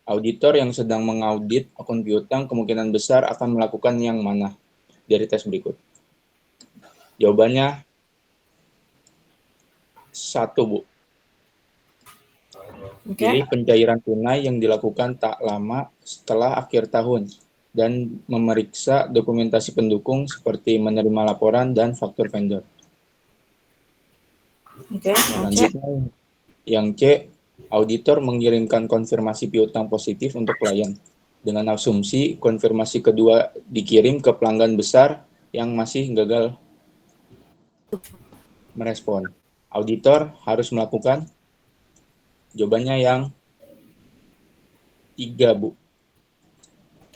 auditor yang sedang mengaudit akun piutang kemungkinan besar akan melakukan yang mana dari tes berikut? Jawabannya 1, Bu. Pilih pencairan tunai yang dilakukan tak lama setelah akhir tahun dan memeriksa dokumentasi pendukung seperti menerima laporan dan faktur vendor. Selanjutnya, yang C, auditor mengirimkan konfirmasi piutang positif untuk klien dengan asumsi konfirmasi kedua dikirim ke pelanggan besar yang masih gagal merespon. Auditor harus melakukan jawabannya yang 3, Bu.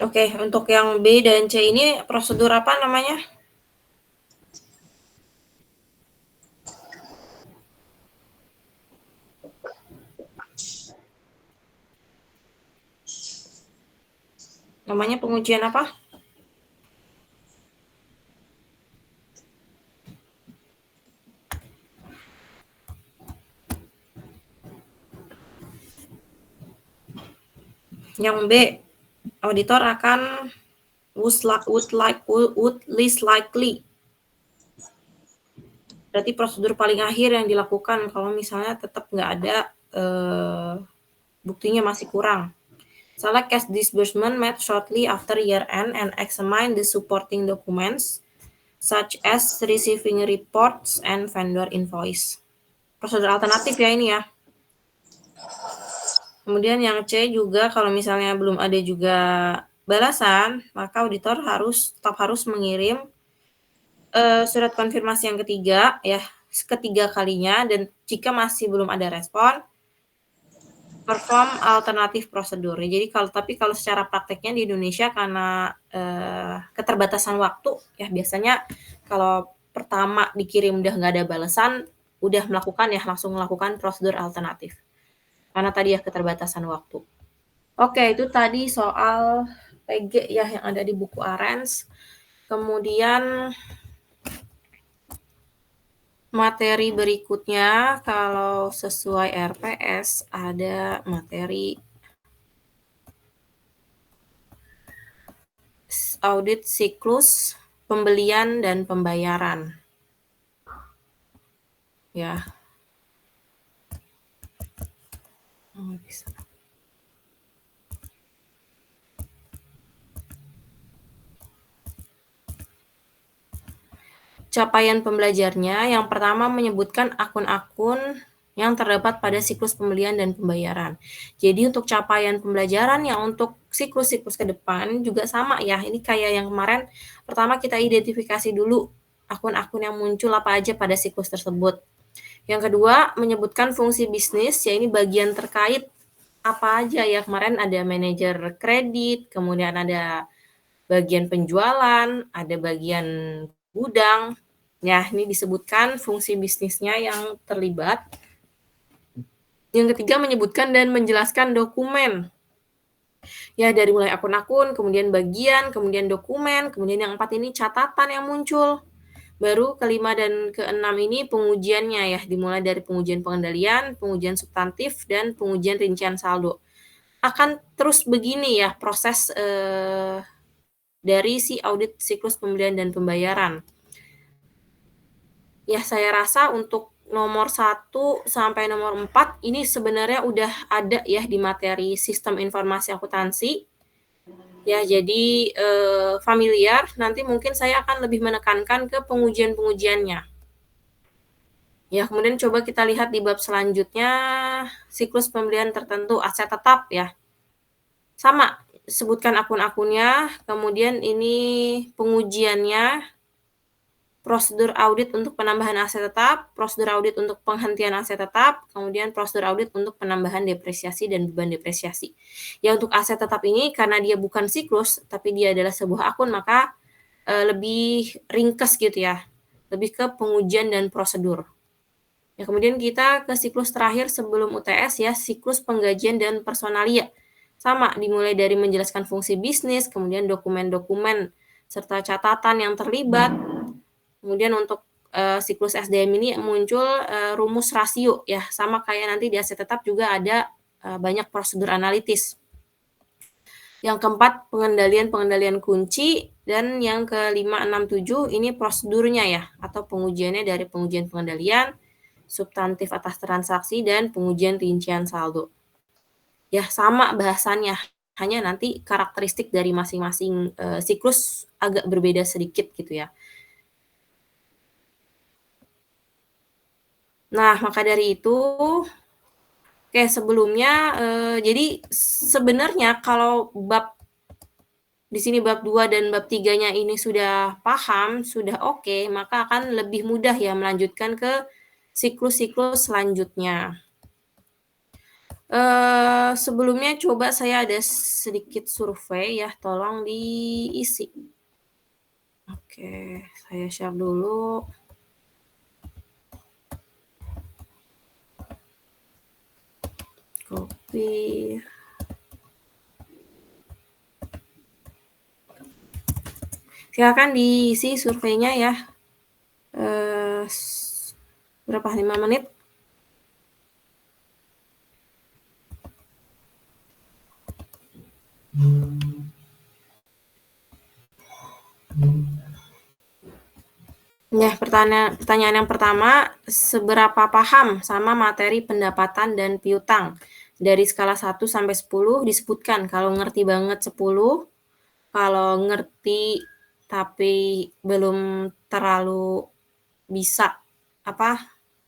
Oke, untuk yang B dan C ini prosedur apa namanya? Namanya pengujian apa? Yang B, auditor akan would least likely. Berarti prosedur paling akhir yang dilakukan kalau misalnya tetap nggak ada buktinya masih kurang. Select cash disbursement made shortly after year end and examine the supporting documents such as receiving reports and vendor invoice. Prosedur alternatif ya ini ya. Kemudian yang C juga kalau misalnya belum ada juga balasan, maka auditor tetap harus mengirim surat konfirmasi yang ketiga ya, ketiga kalinya, dan jika masih belum ada respon, perform alternatif prosedur. Jadi kalau secara prakteknya di Indonesia karena keterbatasan waktu ya, biasanya kalau pertama dikirim udah nggak ada balasan, udah langsung melakukan prosedur alternatif. Karena tadi ya keterbatasan waktu. Oke, itu tadi soal PG ya yang ada di buku Arens. Kemudian materi berikutnya kalau sesuai RPS ada materi audit siklus pembelian dan pembayaran. Ya. Bisa. Capaian pembelajarnya yang pertama menyebutkan akun-akun yang terdapat pada siklus pembelian dan pembayaran. Jadi untuk capaian pembelajaran yang untuk siklus-siklus ke depan juga sama ya. Ini kayak yang kemarin, pertama kita identifikasi dulu akun-akun yang muncul apa aja pada siklus tersebut. Yang kedua, menyebutkan fungsi bisnis, ya ini bagian terkait apa aja ya. Kemarin ada manajer kredit, kemudian ada bagian penjualan, ada bagian gudang. Ya, ini disebutkan fungsi bisnisnya yang terlibat. Yang ketiga, menyebutkan dan menjelaskan dokumen. Ya, dari mulai akun-akun, kemudian bagian, kemudian dokumen, kemudian yang 4 ini catatan yang muncul. Baru kelima dan keenam ini pengujiannya ya, dimulai dari pengujian pengendalian, pengujian substantif, dan pengujian rincian saldo. Akan terus begini ya proses dari si audit siklus pembelian dan pembayaran. Ya, saya rasa untuk nomor 1 sampai nomor 4 ini sebenarnya udah ada ya di materi sistem informasi akuntansi. Ya, jadi familiar. Nanti mungkin saya akan lebih menekankan ke pengujian-pengujiannya. Ya, kemudian coba kita lihat di bab selanjutnya, siklus pembelian tertentu, aset tetap ya. Sama, sebutkan akun-akunnya, kemudian ini pengujiannya, prosedur audit untuk penambahan aset tetap, prosedur audit untuk penghentian aset tetap, kemudian prosedur audit untuk penambahan depresiasi dan beban depresiasi. Ya, untuk aset tetap ini karena dia bukan siklus, tapi dia adalah sebuah akun, maka lebih ringkas gitu ya, lebih ke pengujian dan prosedur. Ya, kemudian kita ke siklus terakhir sebelum UTS ya, siklus penggajian dan personalia. Sama, dimulai dari menjelaskan fungsi bisnis, kemudian dokumen-dokumen, serta catatan yang terlibat. Kemudian untuk siklus SDM ini muncul rumus rasio ya, sama kayak nanti di aset tetap juga ada banyak prosedur analitis. Yang keempat, pengendalian kunci, dan yang kelima, 6, 7 ini prosedurnya ya, atau pengujiannya dari pengujian pengendalian, substantif atas transaksi, dan pengujian rincian saldo. Ya, sama bahasannya, hanya nanti karakteristik dari masing-masing siklus agak berbeda sedikit gitu ya. Nah, maka dari itu, oke sebelumnya jadi sebenarnya kalau bab di sini bab 2 dan bab 3-nya ini sudah paham, sudah oke, maka akan lebih mudah ya melanjutkan ke siklus-siklus selanjutnya. Sebelumnya coba saya ada sedikit survei ya, tolong diisi. Oke, saya share dulu. Copy. Silakan diisi surveinya ya. Berapa? 5 menit? Ya, pertanyaan yang pertama, seberapa paham sama materi pendapatan dan piutang? Dari skala 1 sampai 10 disebutkan, kalau ngerti banget 10, kalau ngerti tapi belum terlalu bisa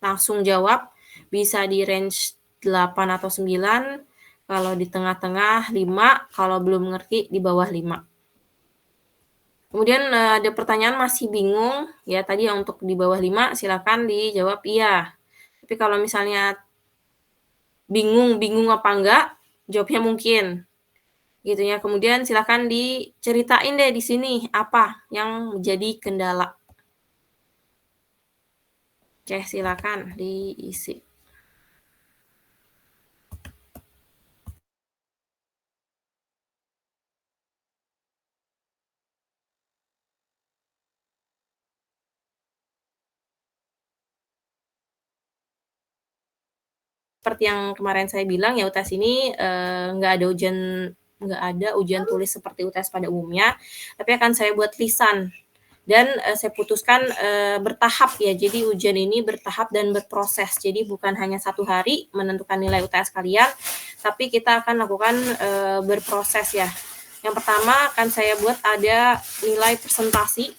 langsung jawab, bisa di range 8 atau 9, kalau di tengah-tengah 5, kalau belum ngerti di bawah 5. Kemudian ada pertanyaan masih bingung, ya tadi yang untuk di bawah 5 silakan dijawab iya. Tapi kalau misalnya bingung apa enggak, jawabnya mungkin. Gitu ya. Kemudian silakan diceritain deh di sini apa yang menjadi kendala. Oke, silakan diisi. Seperti yang kemarin saya bilang ya, UTS ini nggak ada ujian tulis seperti UTS pada umumnya, tapi akan saya buat lisan dan saya putuskan bertahap ya. Jadi ujian ini bertahap dan berproses. Jadi bukan hanya 1 hari menentukan nilai UTS kalian, tapi kita akan lakukan berproses ya. Yang pertama akan saya buat ada nilai presentasi.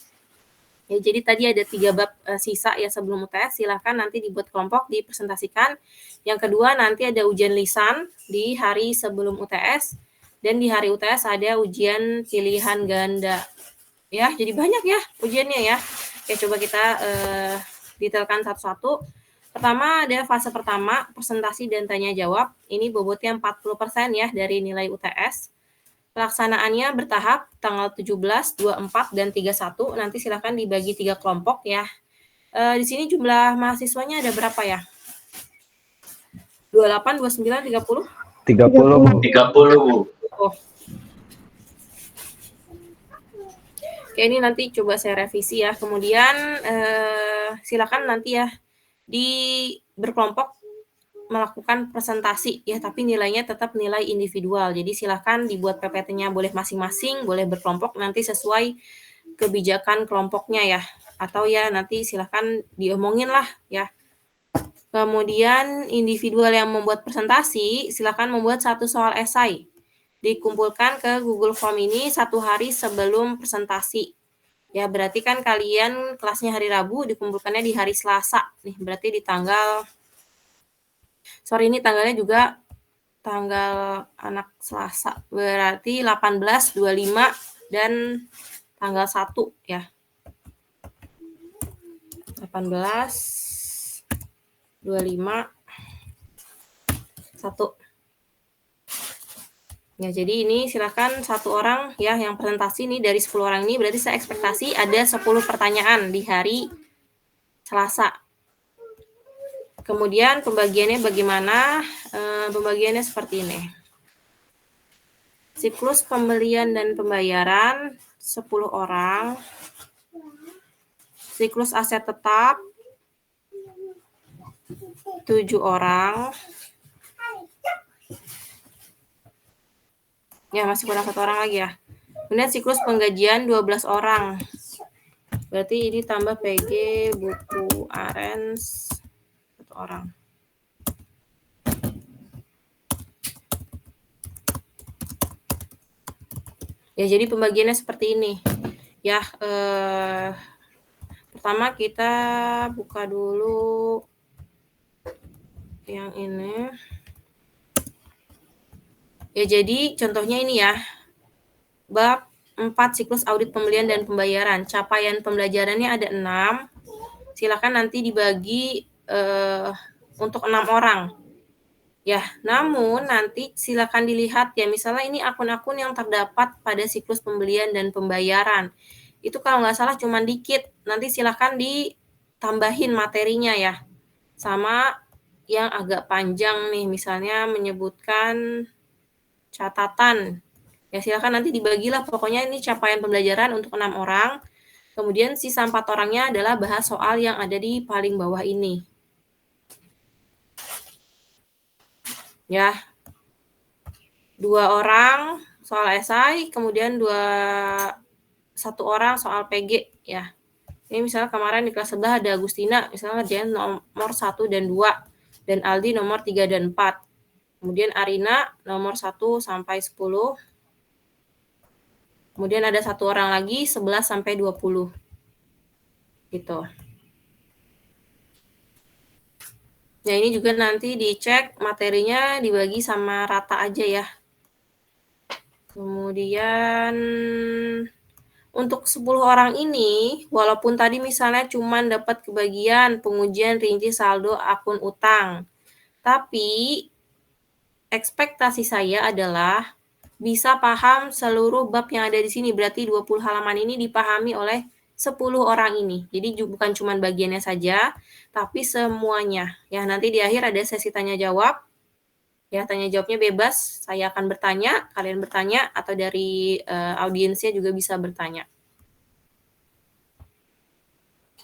Ya, jadi tadi ada 3 bab sisa ya sebelum UTS, silahkan nanti dibuat kelompok, dipresentasikan. Yang kedua nanti ada ujian lisan di hari sebelum UTS, dan di hari UTS ada ujian pilihan ganda. Ya, jadi banyak ya ujiannya ya. Oke, coba kita detailkan satu-satu. Pertama ada fase pertama, presentasi dan tanya jawab. Ini bobotnya 40% ya dari nilai UTS. Pelaksanaannya bertahap tanggal 17, 24, dan 31. Nanti silakan dibagi 3 kelompok ya. Di sini jumlah mahasiswanya ada berapa ya? 28, 29, 30? 30, Bu. Oh. Oke, ini nanti coba saya revisi ya. Kemudian silakan nanti ya berkelompok melakukan presentasi ya, tapi nilainya tetap nilai individual. Jadi silakan dibuat PPT-nya boleh masing-masing, boleh berkelompok nanti sesuai kebijakan kelompoknya ya. Atau ya nanti silakan diomongin lah ya. Kemudian individual yang membuat presentasi, silakan membuat 1 soal esai. Dikumpulkan ke Google Form ini 1 hari sebelum presentasi. Ya, berarti kan kalian kelasnya hari Rabu, dikumpulkannya di hari Selasa. Nih, berarti di tanggal ini tanggalnya juga tanggal anak Selasa. Berarti 18, 25, dan tanggal 1 ya. 18, 25, 1. Ya, jadi ini silakan 1 orang ya yang presentasi nih dari 10 orang ini, berarti saya ekspektasi ada 10 pertanyaan di hari Selasa. Kemudian pembagiannya bagaimana? Pembagiannya seperti ini. Siklus pembelian dan pembayaran 10 orang. Siklus aset tetap 7 orang. Ya, masih kurang 1 orang lagi ya. Kemudian siklus penggajian 12 orang. Berarti ini tambah PG, buku, arens, 1 orang. Ya, jadi pembagiannya seperti ini. Ya, pertama kita buka dulu yang ini. Ya, jadi contohnya ini ya. Bab 4 siklus audit pembelian dan pembayaran. Capaian pembelajarannya ada 6. Silakan nanti dibagi untuk 6 orang. Ya, namun nanti silakan dilihat ya, misalnya ini akun-akun yang terdapat pada siklus pembelian dan pembayaran. Itu kalau nggak salah cuma dikit. Nanti silakan ditambahin materinya ya. Sama yang agak panjang nih, misalnya menyebutkan catatan. Ya, silakan nanti dibagilah, pokoknya ini capaian pembelajaran untuk 6 orang. Kemudian sisa 4 orangnya adalah bahas soal yang ada di paling bawah ini. Ya, 2 orang soal esai, kemudian 1 orang soal PG ya. Ini misalnya kemarin di kelas sebelah ada Agustina, misalnya ngerjain nomor 1 dan 2, dan Aldi nomor 3 dan 4. Kemudian Arina nomor 1 sampai 10. Kemudian ada 1 orang lagi 11 sampai 20. Gitu. Nah, ini juga nanti dicek materinya dibagi sama rata aja ya. Kemudian untuk 10 orang ini, walaupun tadi misalnya cuma dapat kebagian pengujian rinci saldo akun utang, tapi ekspektasi saya adalah bisa paham seluruh bab yang ada di sini. Berarti 20 halaman ini dipahami oleh 10 orang ini. Jadi bukan cuma bagiannya saja, tapi semuanya. Ya, nanti di akhir ada sesi tanya jawab. Ya, tanya jawabnya bebas. Saya akan bertanya, kalian bertanya, atau dari audiensnya juga bisa bertanya.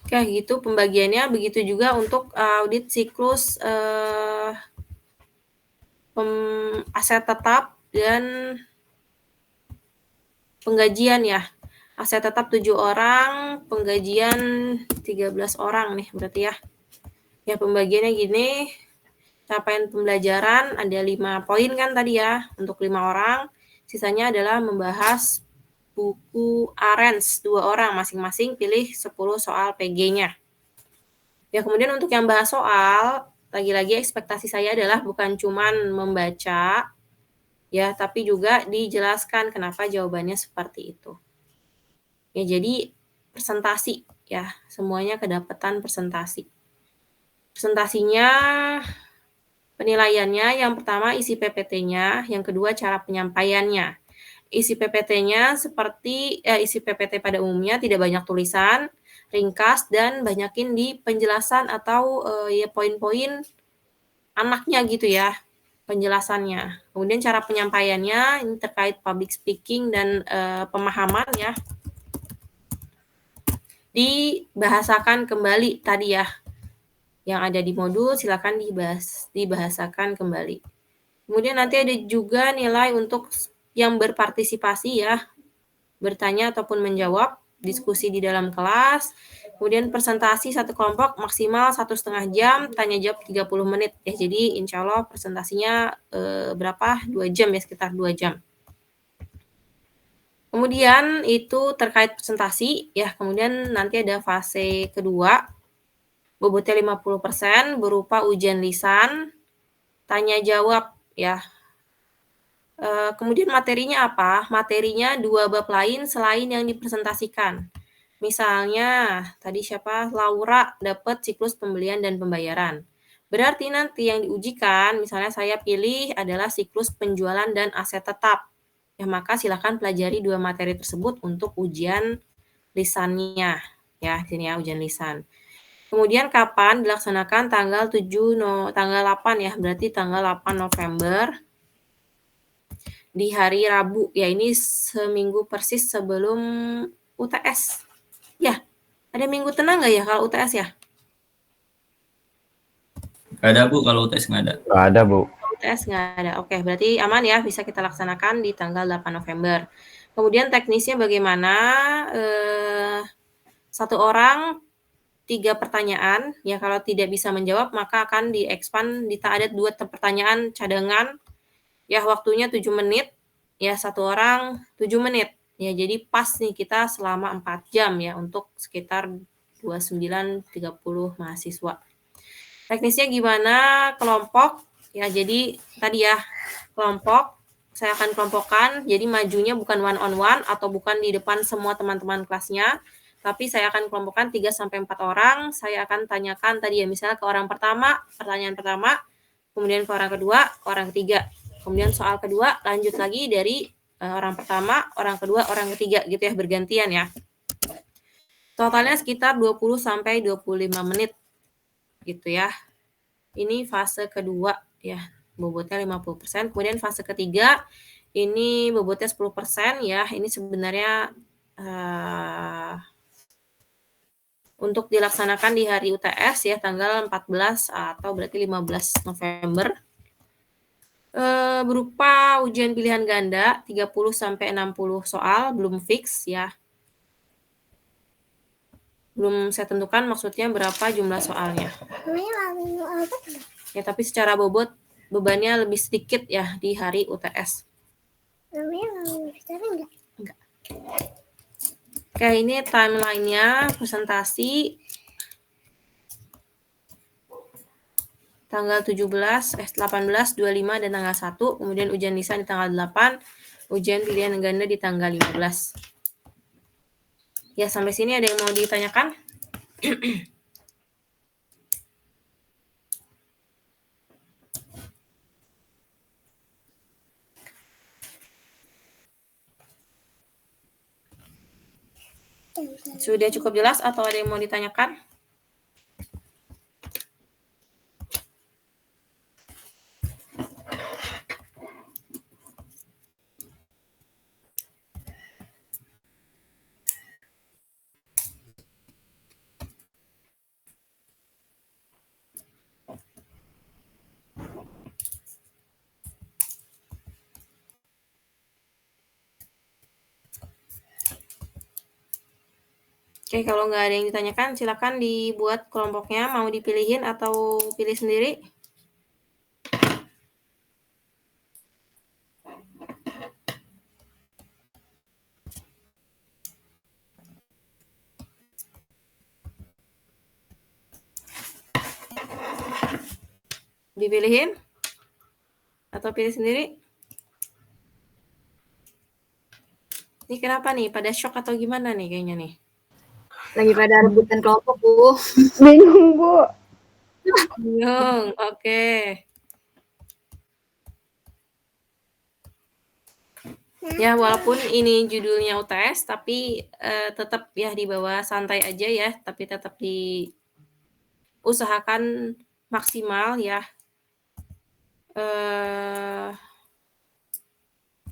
Oke, gitu pembagiannya. Begitu juga untuk audit siklus aset tetap dan penggajian ya. Aset tetap 7 orang, penggajian 13 orang nih berarti ya. Ya, pembagiannya gini. Capaian pembelajaran ada 5 poin kan tadi ya, untuk 5 orang. Sisanya adalah membahas buku Arens 2 orang, masing-masing pilih 10 soal PG-nya. Ya, kemudian untuk yang bahas soal, lagi-lagi ekspektasi saya adalah bukan cuman membaca, ya, tapi juga dijelaskan kenapa jawabannya seperti itu. Ya, jadi presentasi ya, semuanya kedapatan presentasi. Presentasinya, penilaiannya yang pertama isi PPT-nya, yang kedua cara penyampaiannya. Isi PPT-nya seperti isi PPT pada umumnya tidak banyak tulisan, ringkas, dan banyakin di penjelasan atau ya poin-poin anaknya gitu ya, penjelasannya. Kemudian cara penyampaiannya ini terkait public speaking dan pemahaman ya. Dibahasakan kembali tadi ya. Yang ada di modul silakan dibahasakan kembali. Kemudian nanti ada juga nilai untuk yang berpartisipasi ya, bertanya ataupun menjawab, diskusi di dalam kelas. Kemudian presentasi satu kelompok maksimal 1,5 jam, tanya jawab 30 menit ya. Jadi insya Allah presentasinya berapa? 2 jam ya, sekitar 2 jam. Kemudian itu terkait presentasi ya. Kemudian nanti ada fase kedua, bobotnya 50% berupa ujian lisan, tanya jawab ya. Kemudian materinya apa? Materinya 2 bab lain selain yang dipresentasikan. Misalnya tadi siapa? Laura dapat siklus pembelian dan pembayaran. Berarti nanti yang diujikan, misalnya saya pilih adalah siklus penjualan dan aset tetap. Ya, maka silakan pelajari 2 materi tersebut untuk ujian lisannya. Ya, sini ya ujian lisan. Kemudian kapan dilaksanakan? Tanggal 8 ya, berarti tanggal 8 November di hari Rabu. Ya, ini seminggu persis sebelum UTS. Ya, ada minggu tenang nggak ya kalau UTS ya? Nggak ada, Bu. Kalau UTS nggak ada. Nggak ada, Bu. UTS nggak ada. Oke, berarti aman ya, bisa kita laksanakan di tanggal 8 November. Kemudian teknisnya bagaimana? 1 orang 3 pertanyaan. Ya, kalau tidak bisa menjawab, maka akan di-expand, ada 2 pertanyaan cadangan. Ya, waktunya 7 menit. Ya, 1 orang 7 menit. Ya, jadi pas nih kita selama 4 jam ya untuk sekitar 29-30 mahasiswa. Teknisnya gimana? Kelompok, ya jadi tadi ya, kelompok, saya akan kelompokkan, jadi majunya bukan one on one atau bukan di depan semua teman-teman kelasnya, tapi saya akan kelompokkan 3-4 orang, saya akan tanyakan tadi ya, misalnya ke orang pertama, pertanyaan pertama, kemudian ke orang kedua, ke orang ketiga. Kemudian soal kedua, lanjut lagi dari orang pertama, orang kedua, orang ketiga gitu ya, bergantian ya. Totalnya sekitar 20-25 menit gitu ya. Ini fase kedua ya, bobotnya 50%. Kemudian fase ketiga, ini bobotnya 10% ya. Ini sebenarnya untuk dilaksanakan di hari UTS ya, tanggal 14 atau berarti 15 November. Berupa ujian pilihan ganda 30-60 soal, belum fix ya. Belum saya tentukan maksudnya berapa jumlah soalnya. Ya, tapi secara bobot bebannya lebih sedikit ya di hari UTS. Enggak. Oke, ini timeline-nya presentasi tanggal 18, 25 dan tanggal 1, kemudian ujian lisan di tanggal 8, ujian pilihan ganda di tanggal 15. Ya, sampai sini ada yang mau ditanyakan? Sudah cukup jelas atau ada yang mau ditanyakan? Oke, kalau nggak ada yang ditanyakan, silakan dibuat kelompoknya, mau dipilihin atau pilih sendiri. Dipilihin? Atau pilih sendiri? Ini kenapa nih? Pada shock atau gimana nih kayaknya nih? Lagi pada rebutan kelompok, Bu. Bingung, Bu. Bingung, oke. Ya, walaupun ini judulnya UTS, tapi tetap ya dibawa santai aja ya, tapi tetap diusahakan maksimal ya.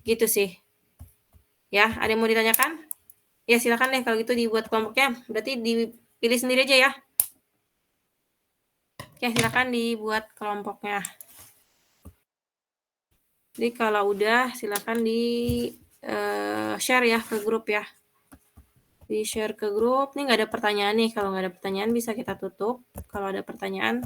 Gitu sih. Ya, ada yang mau ditanyakan? Ya, silakan deh kalau gitu dibuat kelompoknya. Berarti dipilih sendiri aja ya. Oke, silakan dibuat kelompoknya. Jadi kalau udah silakan share ya ke grup ya. Di share ke grup. Ini nggak ada pertanyaan nih. Kalau nggak ada pertanyaan bisa kita tutup. Kalau ada pertanyaan